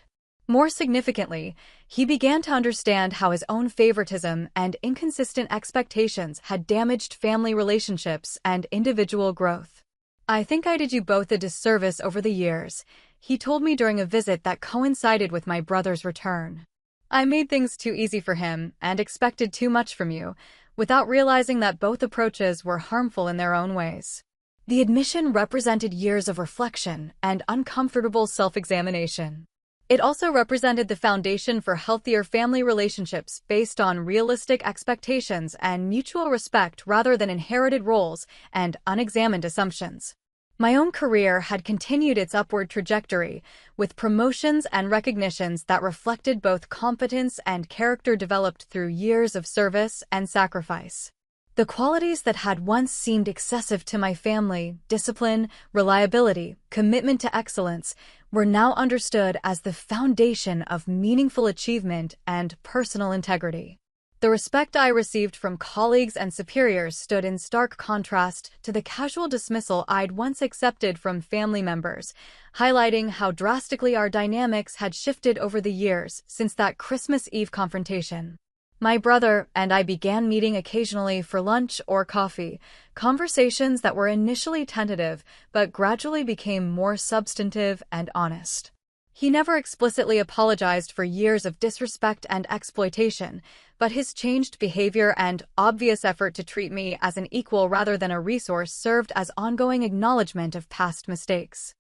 More significantly, He began to understand how his own favoritism and inconsistent expectations had damaged family relationships and individual growth. "I think I did you both a disservice over the years," he told me during a visit that coincided with my brother's return. "I made things too easy for him and expected too much from you, without realizing that both approaches were harmful in their own ways." The admission represented years of reflection and uncomfortable self-examination. It also represented the foundation for healthier family relationships based on realistic expectations and mutual respect rather than inherited roles and unexamined assumptions. My own career had continued its upward trajectory, with promotions and recognitions that reflected both competence and character developed through years of service and sacrifice. The qualities that had once seemed excessive to my family, discipline, reliability, commitment to excellence, were now understood as the foundation of meaningful achievement and personal integrity. The respect I received from colleagues and superiors stood in stark contrast to the casual dismissal I'd once accepted from family members, highlighting how drastically our dynamics had shifted over the years since that Christmas Eve confrontation. My brother and I began meeting occasionally for lunch or coffee, conversations that were initially tentative but gradually became more substantive and honest. He never explicitly apologized for years of disrespect and exploitation, but his changed behavior and obvious effort to treat me as an equal rather than a resource served as ongoing acknowledgement of past mistakes.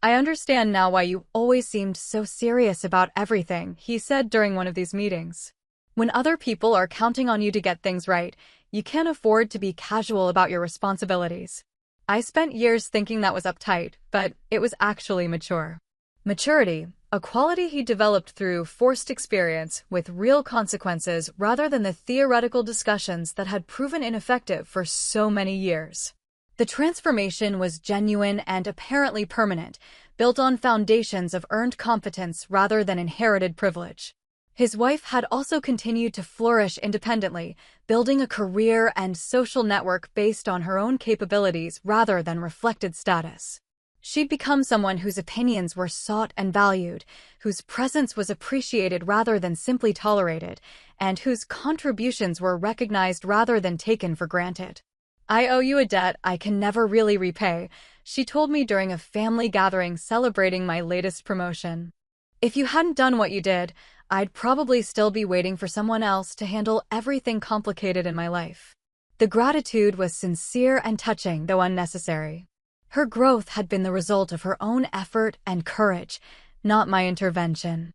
"I understand now why you always seemed so serious about everything," he said during one of these meetings. "When other people are counting on you to get things right, you can't afford to be casual about your responsibilities." I spent years thinking that was uptight, but it was actually mature. Maturity, a quality he developed through forced experience with real consequences rather than the theoretical discussions that had proven ineffective for so many years. The transformation was genuine and apparently permanent, built on foundations of earned competence rather than inherited privilege. His wife had also continued to flourish independently, building a career and social network based on her own capabilities rather than reflected status. She'd become someone whose opinions were sought and valued, whose presence was appreciated rather than simply tolerated, and whose contributions were recognized rather than taken for granted. "I owe you a debt I can never really repay," she told me during a family gathering celebrating my latest promotion. "If you hadn't done what you did, I'd probably still be waiting for someone else to handle everything complicated in my life." The gratitude was sincere and touching, though unnecessary. Her growth had been the result of her own effort and courage, not my intervention.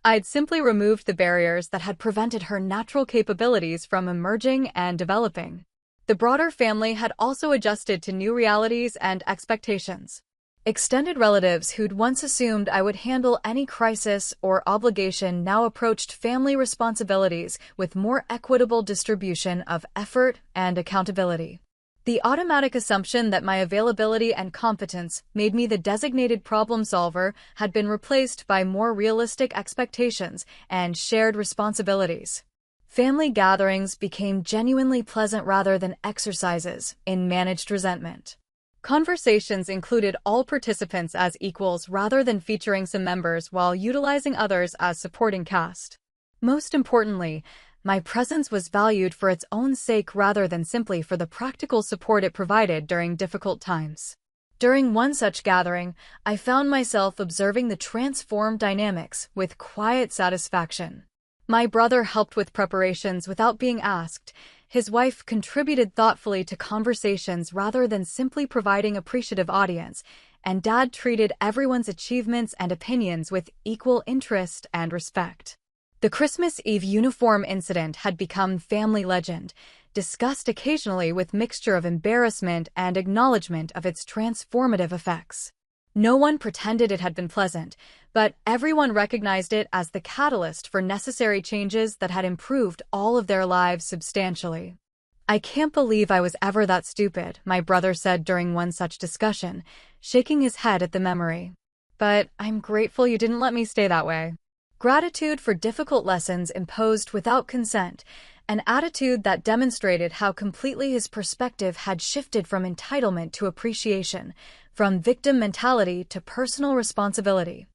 I'd simply removed the barriers that had prevented her natural capabilities from emerging and developing. The broader family had also adjusted to new realities and expectations. Extended relatives who'd once assumed I would handle any crisis or obligation now approached family responsibilities with more equitable distribution of effort and accountability. The automatic assumption that my availability and competence made me the designated problem solver had been replaced by more realistic expectations and shared responsibilities. Family gatherings became genuinely pleasant rather than exercises in managed resentment. Conversations included all participants as equals rather than featuring some members while utilizing others as supporting cast. Most importantly, my presence was valued for its own sake rather than simply for the practical support it provided during difficult times. During one such gathering, I found myself observing the transformed dynamics with quiet satisfaction. My brother helped with preparations without being asked. His wife contributed thoughtfully to conversations rather than simply providing appreciative audience, and Dad treated everyone's achievements and opinions with equal interest and respect. The Christmas Eve uniform incident had become family legend, discussed occasionally with mixture of embarrassment and acknowledgement of its transformative effects. No one pretended it had been pleasant, but everyone recognized it as the catalyst for necessary changes that had improved all of their lives substantially. "I can't believe I was ever that stupid," my brother said during one such discussion, shaking his head at the memory. "But I'm grateful you didn't let me stay that way." Gratitude for difficult lessons imposed without consent, an attitude that demonstrated how completely his perspective had shifted from entitlement to appreciation, from victim mentality to personal responsibility.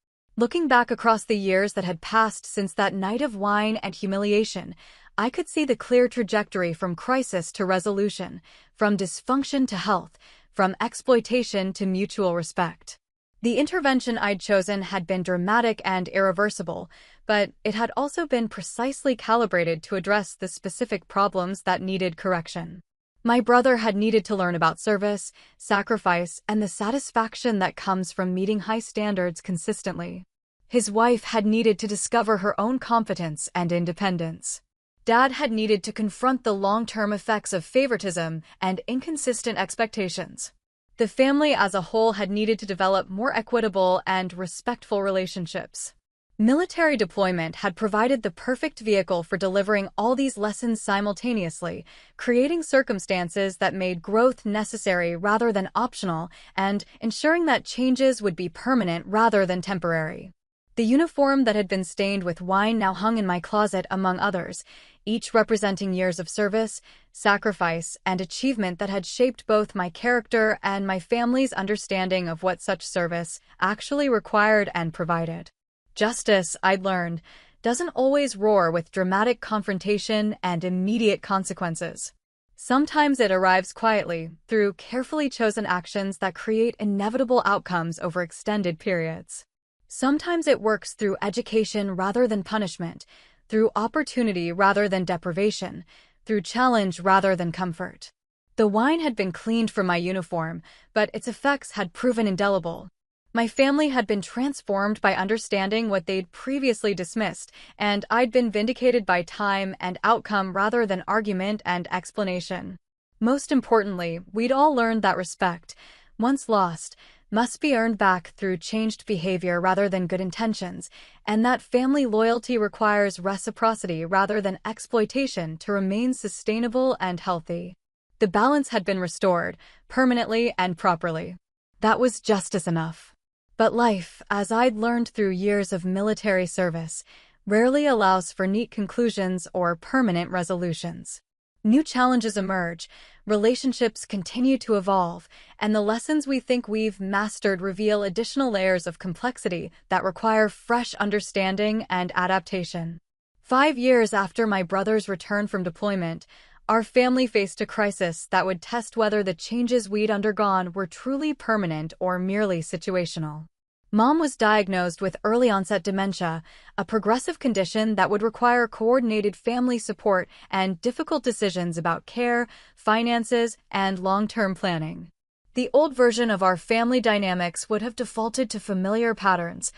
Looking back across the years that had passed since that night of wine and humiliation, I could see the clear trajectory from crisis to resolution, from dysfunction to health, from exploitation to mutual respect. The intervention I'd chosen had been dramatic and irreversible, but it had also been precisely calibrated to address the specific problems that needed correction. My brother had needed to learn about service, sacrifice, and the satisfaction that comes from meeting high standards consistently. His wife had needed to discover her own competence and independence. Dad had needed to confront the long-term effects of favoritism and inconsistent expectations. The family as a whole had needed to develop more equitable and respectful relationships. Military deployment had provided the perfect vehicle for delivering all these lessons simultaneously, creating circumstances that made growth necessary rather than optional, and ensuring that changes would be permanent rather than temporary. The uniform that had been stained with wine now hung in my closet among others, each representing years of service, sacrifice, and achievement that had shaped both my character and my family's understanding of what such service actually required and provided. Justice, I'd learned, doesn't always roar with dramatic confrontation and immediate consequences. Sometimes it arrives quietly, through carefully chosen actions that create inevitable outcomes over extended periods. Sometimes it works through education rather than punishment, through opportunity rather than deprivation, through challenge rather than comfort. The wine had been cleaned from my uniform, but its effects had proven indelible. My family had been transformed by understanding what they'd previously dismissed, and I'd been vindicated by time and outcome rather than argument and explanation. Most importantly, we'd all learned that respect, once lost, must be earned back through changed behavior rather than good intentions, and that family loyalty requires reciprocity rather than exploitation to remain sustainable and healthy. The balance had been restored, permanently and properly. That was justice enough. But life, as I'd learned through years of military service, rarely allows for neat conclusions or permanent resolutions. New challenges emerge, relationships continue to evolve, and the lessons we think we've mastered reveal additional layers of complexity that require fresh understanding and adaptation. 5 years after my brother's return from deployment, our family faced a crisis that would test whether the changes we'd undergone were truly permanent or merely situational. Mom was diagnosed with early-onset dementia, a progressive condition that would require coordinated family support and difficult decisions about care, finances, and long-term planning. The old version of our family dynamics would have defaulted to familiar patterns.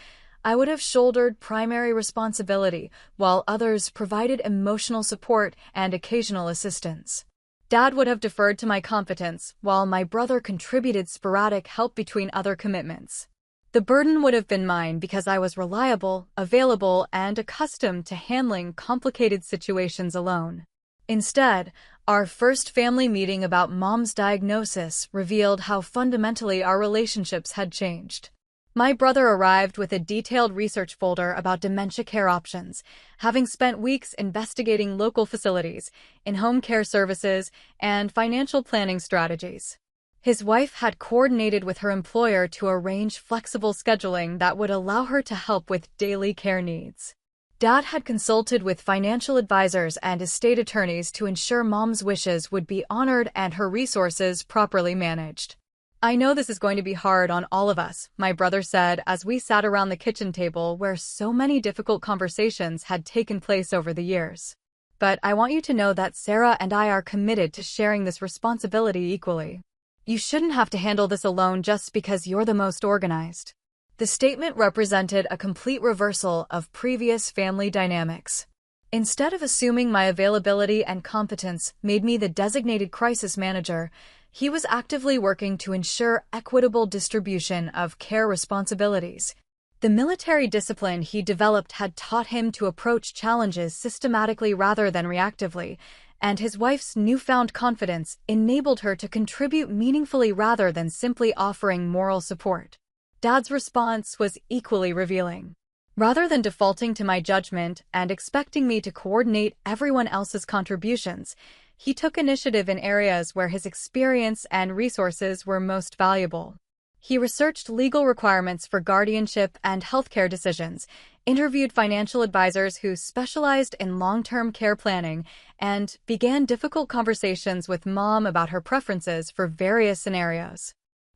I would have shouldered primary responsibility, while others provided emotional support and occasional assistance. Dad would have deferred to my competence, while my brother contributed sporadic help between other commitments. The burden would have been mine because I was reliable, available, and accustomed to handling complicated situations alone. Instead, our first family meeting about Mom's diagnosis revealed how fundamentally our relationships had changed. My brother arrived with a detailed research folder about dementia care options, having spent weeks investigating local facilities, in-home care services, and financial planning strategies. His wife had coordinated with her employer to arrange flexible scheduling that would allow her to help with daily care needs. Dad had consulted with financial advisors and estate attorneys to ensure Mom's wishes would be honored and her resources properly managed. "I know this is going to be hard on all of us," my brother said as we sat around the kitchen table where so many difficult conversations had taken place over the years. "But I want you to know that Sarah and I are committed to sharing this responsibility equally. You shouldn't have to handle this alone just because you're the most organized." The statement represented a complete reversal of previous family dynamics. Instead of assuming my availability and competence made me the designated crisis manager, he was actively working to ensure equitable distribution of care responsibilities. The military discipline he developed had taught him to approach challenges systematically rather than reactively, and his wife's newfound confidence enabled her to contribute meaningfully rather than simply offering moral support. Dad's response was equally revealing. Rather than defaulting to my judgment and expecting me to coordinate everyone else's contributions, he took initiative in areas where his experience and resources were most valuable. He researched legal requirements for guardianship and healthcare decisions, interviewed financial advisors who specialized in long-term care planning, and began difficult conversations with Mom about her preferences for various scenarios.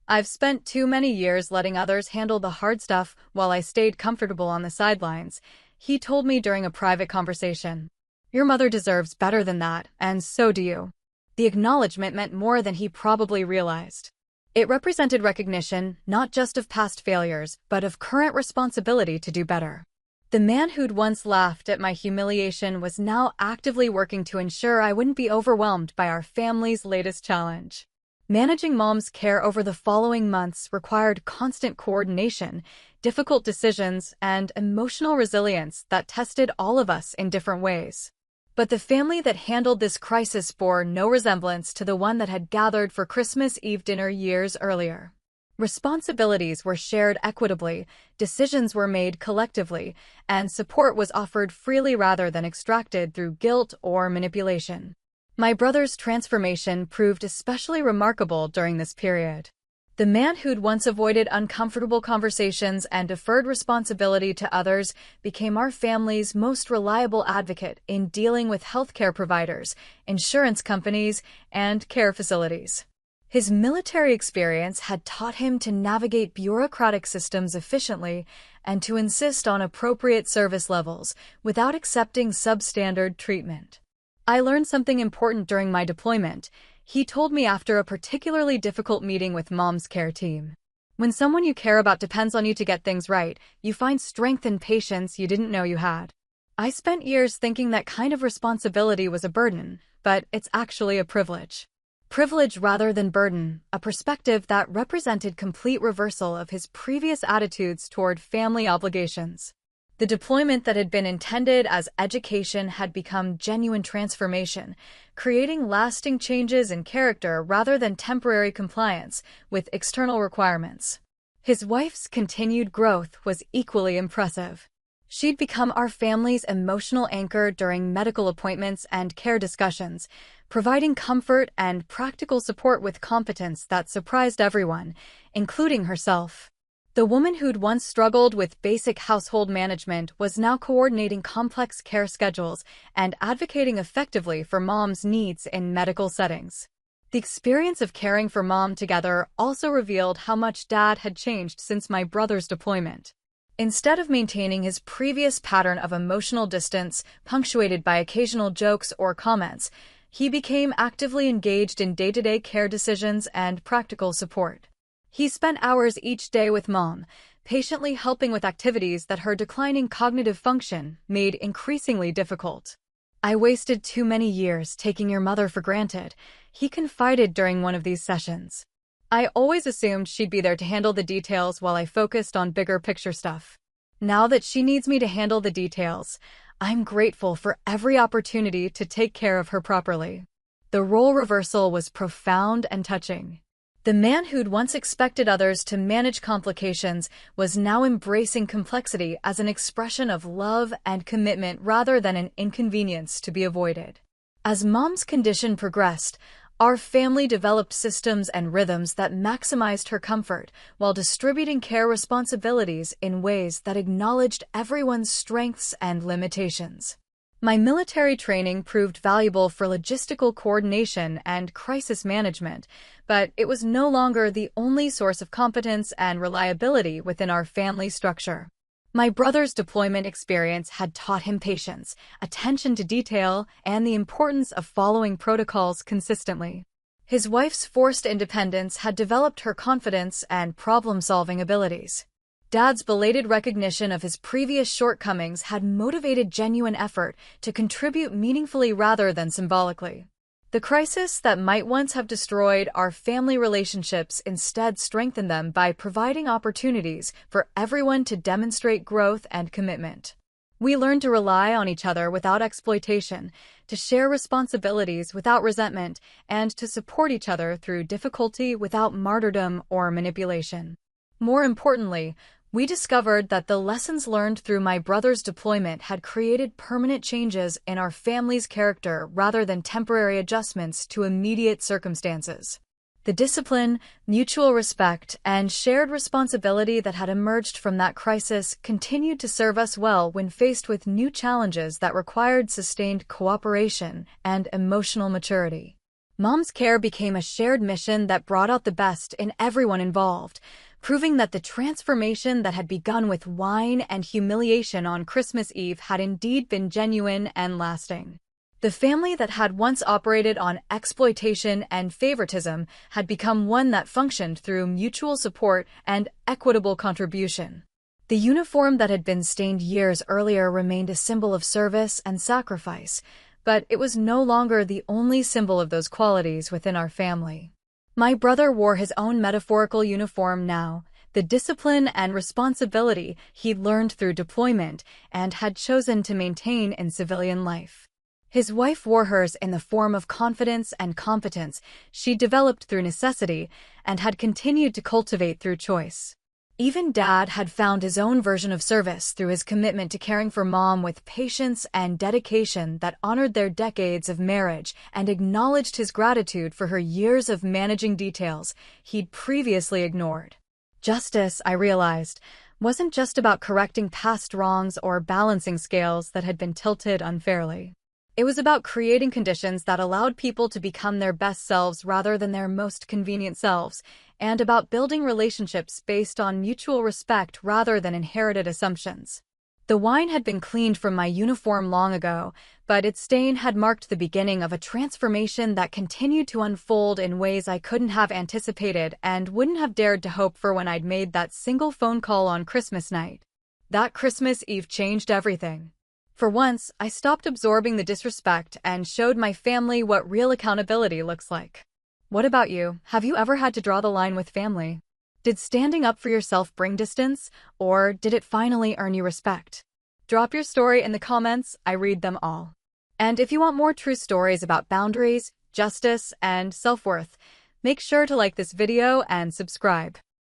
I've spent too many years letting others handle the hard stuff while I stayed comfortable on the sidelines, he told me during a private conversation. Your mother deserves better than that, and so do you. The acknowledgement meant more than he probably realized. It represented recognition not just of past failures, but of current responsibility to do better. The man who'd once laughed at my humiliation was now actively working to ensure I wouldn't be overwhelmed by our family's latest challenge. Managing Mom's care over the following months required constant coordination, difficult decisions, and emotional resilience that tested all of us in different ways. But the family that handled this crisis bore no resemblance to the one that had gathered for Christmas Eve dinner years earlier. Responsibilities were shared equitably, decisions were made collectively, and support was offered freely rather than extracted through guilt or manipulation. My brother's transformation proved especially remarkable during this period. The man who'd once avoided uncomfortable conversations and deferred responsibility to others became our family's most reliable advocate in dealing with healthcare providers, insurance companies, and care facilities. His military experience had taught him to navigate bureaucratic systems efficiently and to insist on appropriate service levels without accepting substandard treatment. I learned something important during my deployment, he told me after a particularly difficult meeting with Mom's care team. When someone you care about depends on you to get things right, you find strength and patience you didn't know you had. I spent years thinking that kind of responsibility was a burden, but it's actually a privilege. Privilege rather than burden, a perspective that represented complete reversal of his previous attitudes toward family obligations. The deployment that had been intended as education had become genuine transformation, creating lasting changes in character rather than temporary compliance with external requirements. His wife's continued growth was equally impressive. She'd become our family's emotional anchor during medical appointments and care discussions, providing comfort and practical support with competence that surprised everyone, including herself. The woman who'd once struggled with basic household management was now coordinating complex care schedules and advocating effectively for Mom's needs in medical settings. The experience of caring for Mom together also revealed how much Dad had changed since my brother's deployment. Instead of maintaining his previous pattern of emotional distance, punctuated by occasional jokes or comments, he became actively engaged in day-to-day care decisions and practical support. He spent hours each day with Mom, patiently helping with activities that her declining cognitive function made increasingly difficult. I wasted too many years taking your mother for granted, he confided during one of these sessions. I always assumed she'd be there to handle the details while I focused on bigger picture stuff. Now that she needs me to handle the details, I'm grateful for every opportunity to take care of her properly. The role reversal was profound and touching. The man who'd once expected others to manage complications was now embracing complexity as an expression of love and commitment rather than an inconvenience to be avoided. As Mom's condition progressed, our family developed systems and rhythms that maximized her comfort while distributing care responsibilities in ways that acknowledged everyone's strengths and limitations. My military training proved valuable for logistical coordination and crisis management, but it was no longer the only source of competence and reliability within our family structure. My brother's deployment experience had taught him patience, attention to detail, and the importance of following protocols consistently. His wife's forced independence had developed her confidence and problem-solving abilities. Dad's belated recognition of his previous shortcomings had motivated genuine effort to contribute meaningfully rather than symbolically. The crisis that might once have destroyed our family relationships instead strengthened them by providing opportunities for everyone to demonstrate growth and commitment. We learned to rely on each other without exploitation, to share responsibilities without resentment, and to support each other through difficulty without martyrdom or manipulation. More importantly, we discovered that the lessons learned through my brother's deployment had created permanent changes in our family's character rather than temporary adjustments to immediate circumstances. The discipline, mutual respect, and shared responsibility that had emerged from that crisis continued to serve us well when faced with new challenges that required sustained cooperation and emotional maturity. Mom's care became a shared mission that brought out the best in everyone involved, proving that the transformation that had begun with wine and humiliation on Christmas Eve had indeed been genuine and lasting. The family that had once operated on exploitation and favoritism had become one that functioned through mutual support and equitable contribution. The uniform that had been stained years earlier remained a symbol of service and sacrifice, but it was no longer the only symbol of those qualities within our family. My brother wore his own metaphorical uniform now, the discipline and responsibility he'd learned through deployment and had chosen to maintain in civilian life. His wife wore hers in the form of confidence and competence she developed through necessity and had continued to cultivate through choice. Even Dad had found his own version of service through his commitment to caring for Mom with patience and dedication that honored their decades of marriage and acknowledged his gratitude for her years of managing details he'd previously ignored. Justice, I realized, wasn't just about correcting past wrongs or balancing scales that had been tilted unfairly. It was about creating conditions that allowed people to become their best selves rather than their most convenient selves, and about building relationships based on mutual respect rather than inherited assumptions. The wine had been cleaned from my uniform long ago, but its stain had marked the beginning of a transformation that continued to unfold in ways I couldn't have anticipated and wouldn't have dared to hope for when I'd made that single phone call on Christmas night. That Christmas Eve changed everything. For once, I stopped absorbing the disrespect and showed my family what real accountability looks like. What about you? Have you ever had to draw the line with family? Did standing up for yourself bring distance, or did it finally earn you respect? Drop your story in the comments, I read them all. And if you want more true stories about boundaries, justice, and self-worth, make sure to like this video and subscribe.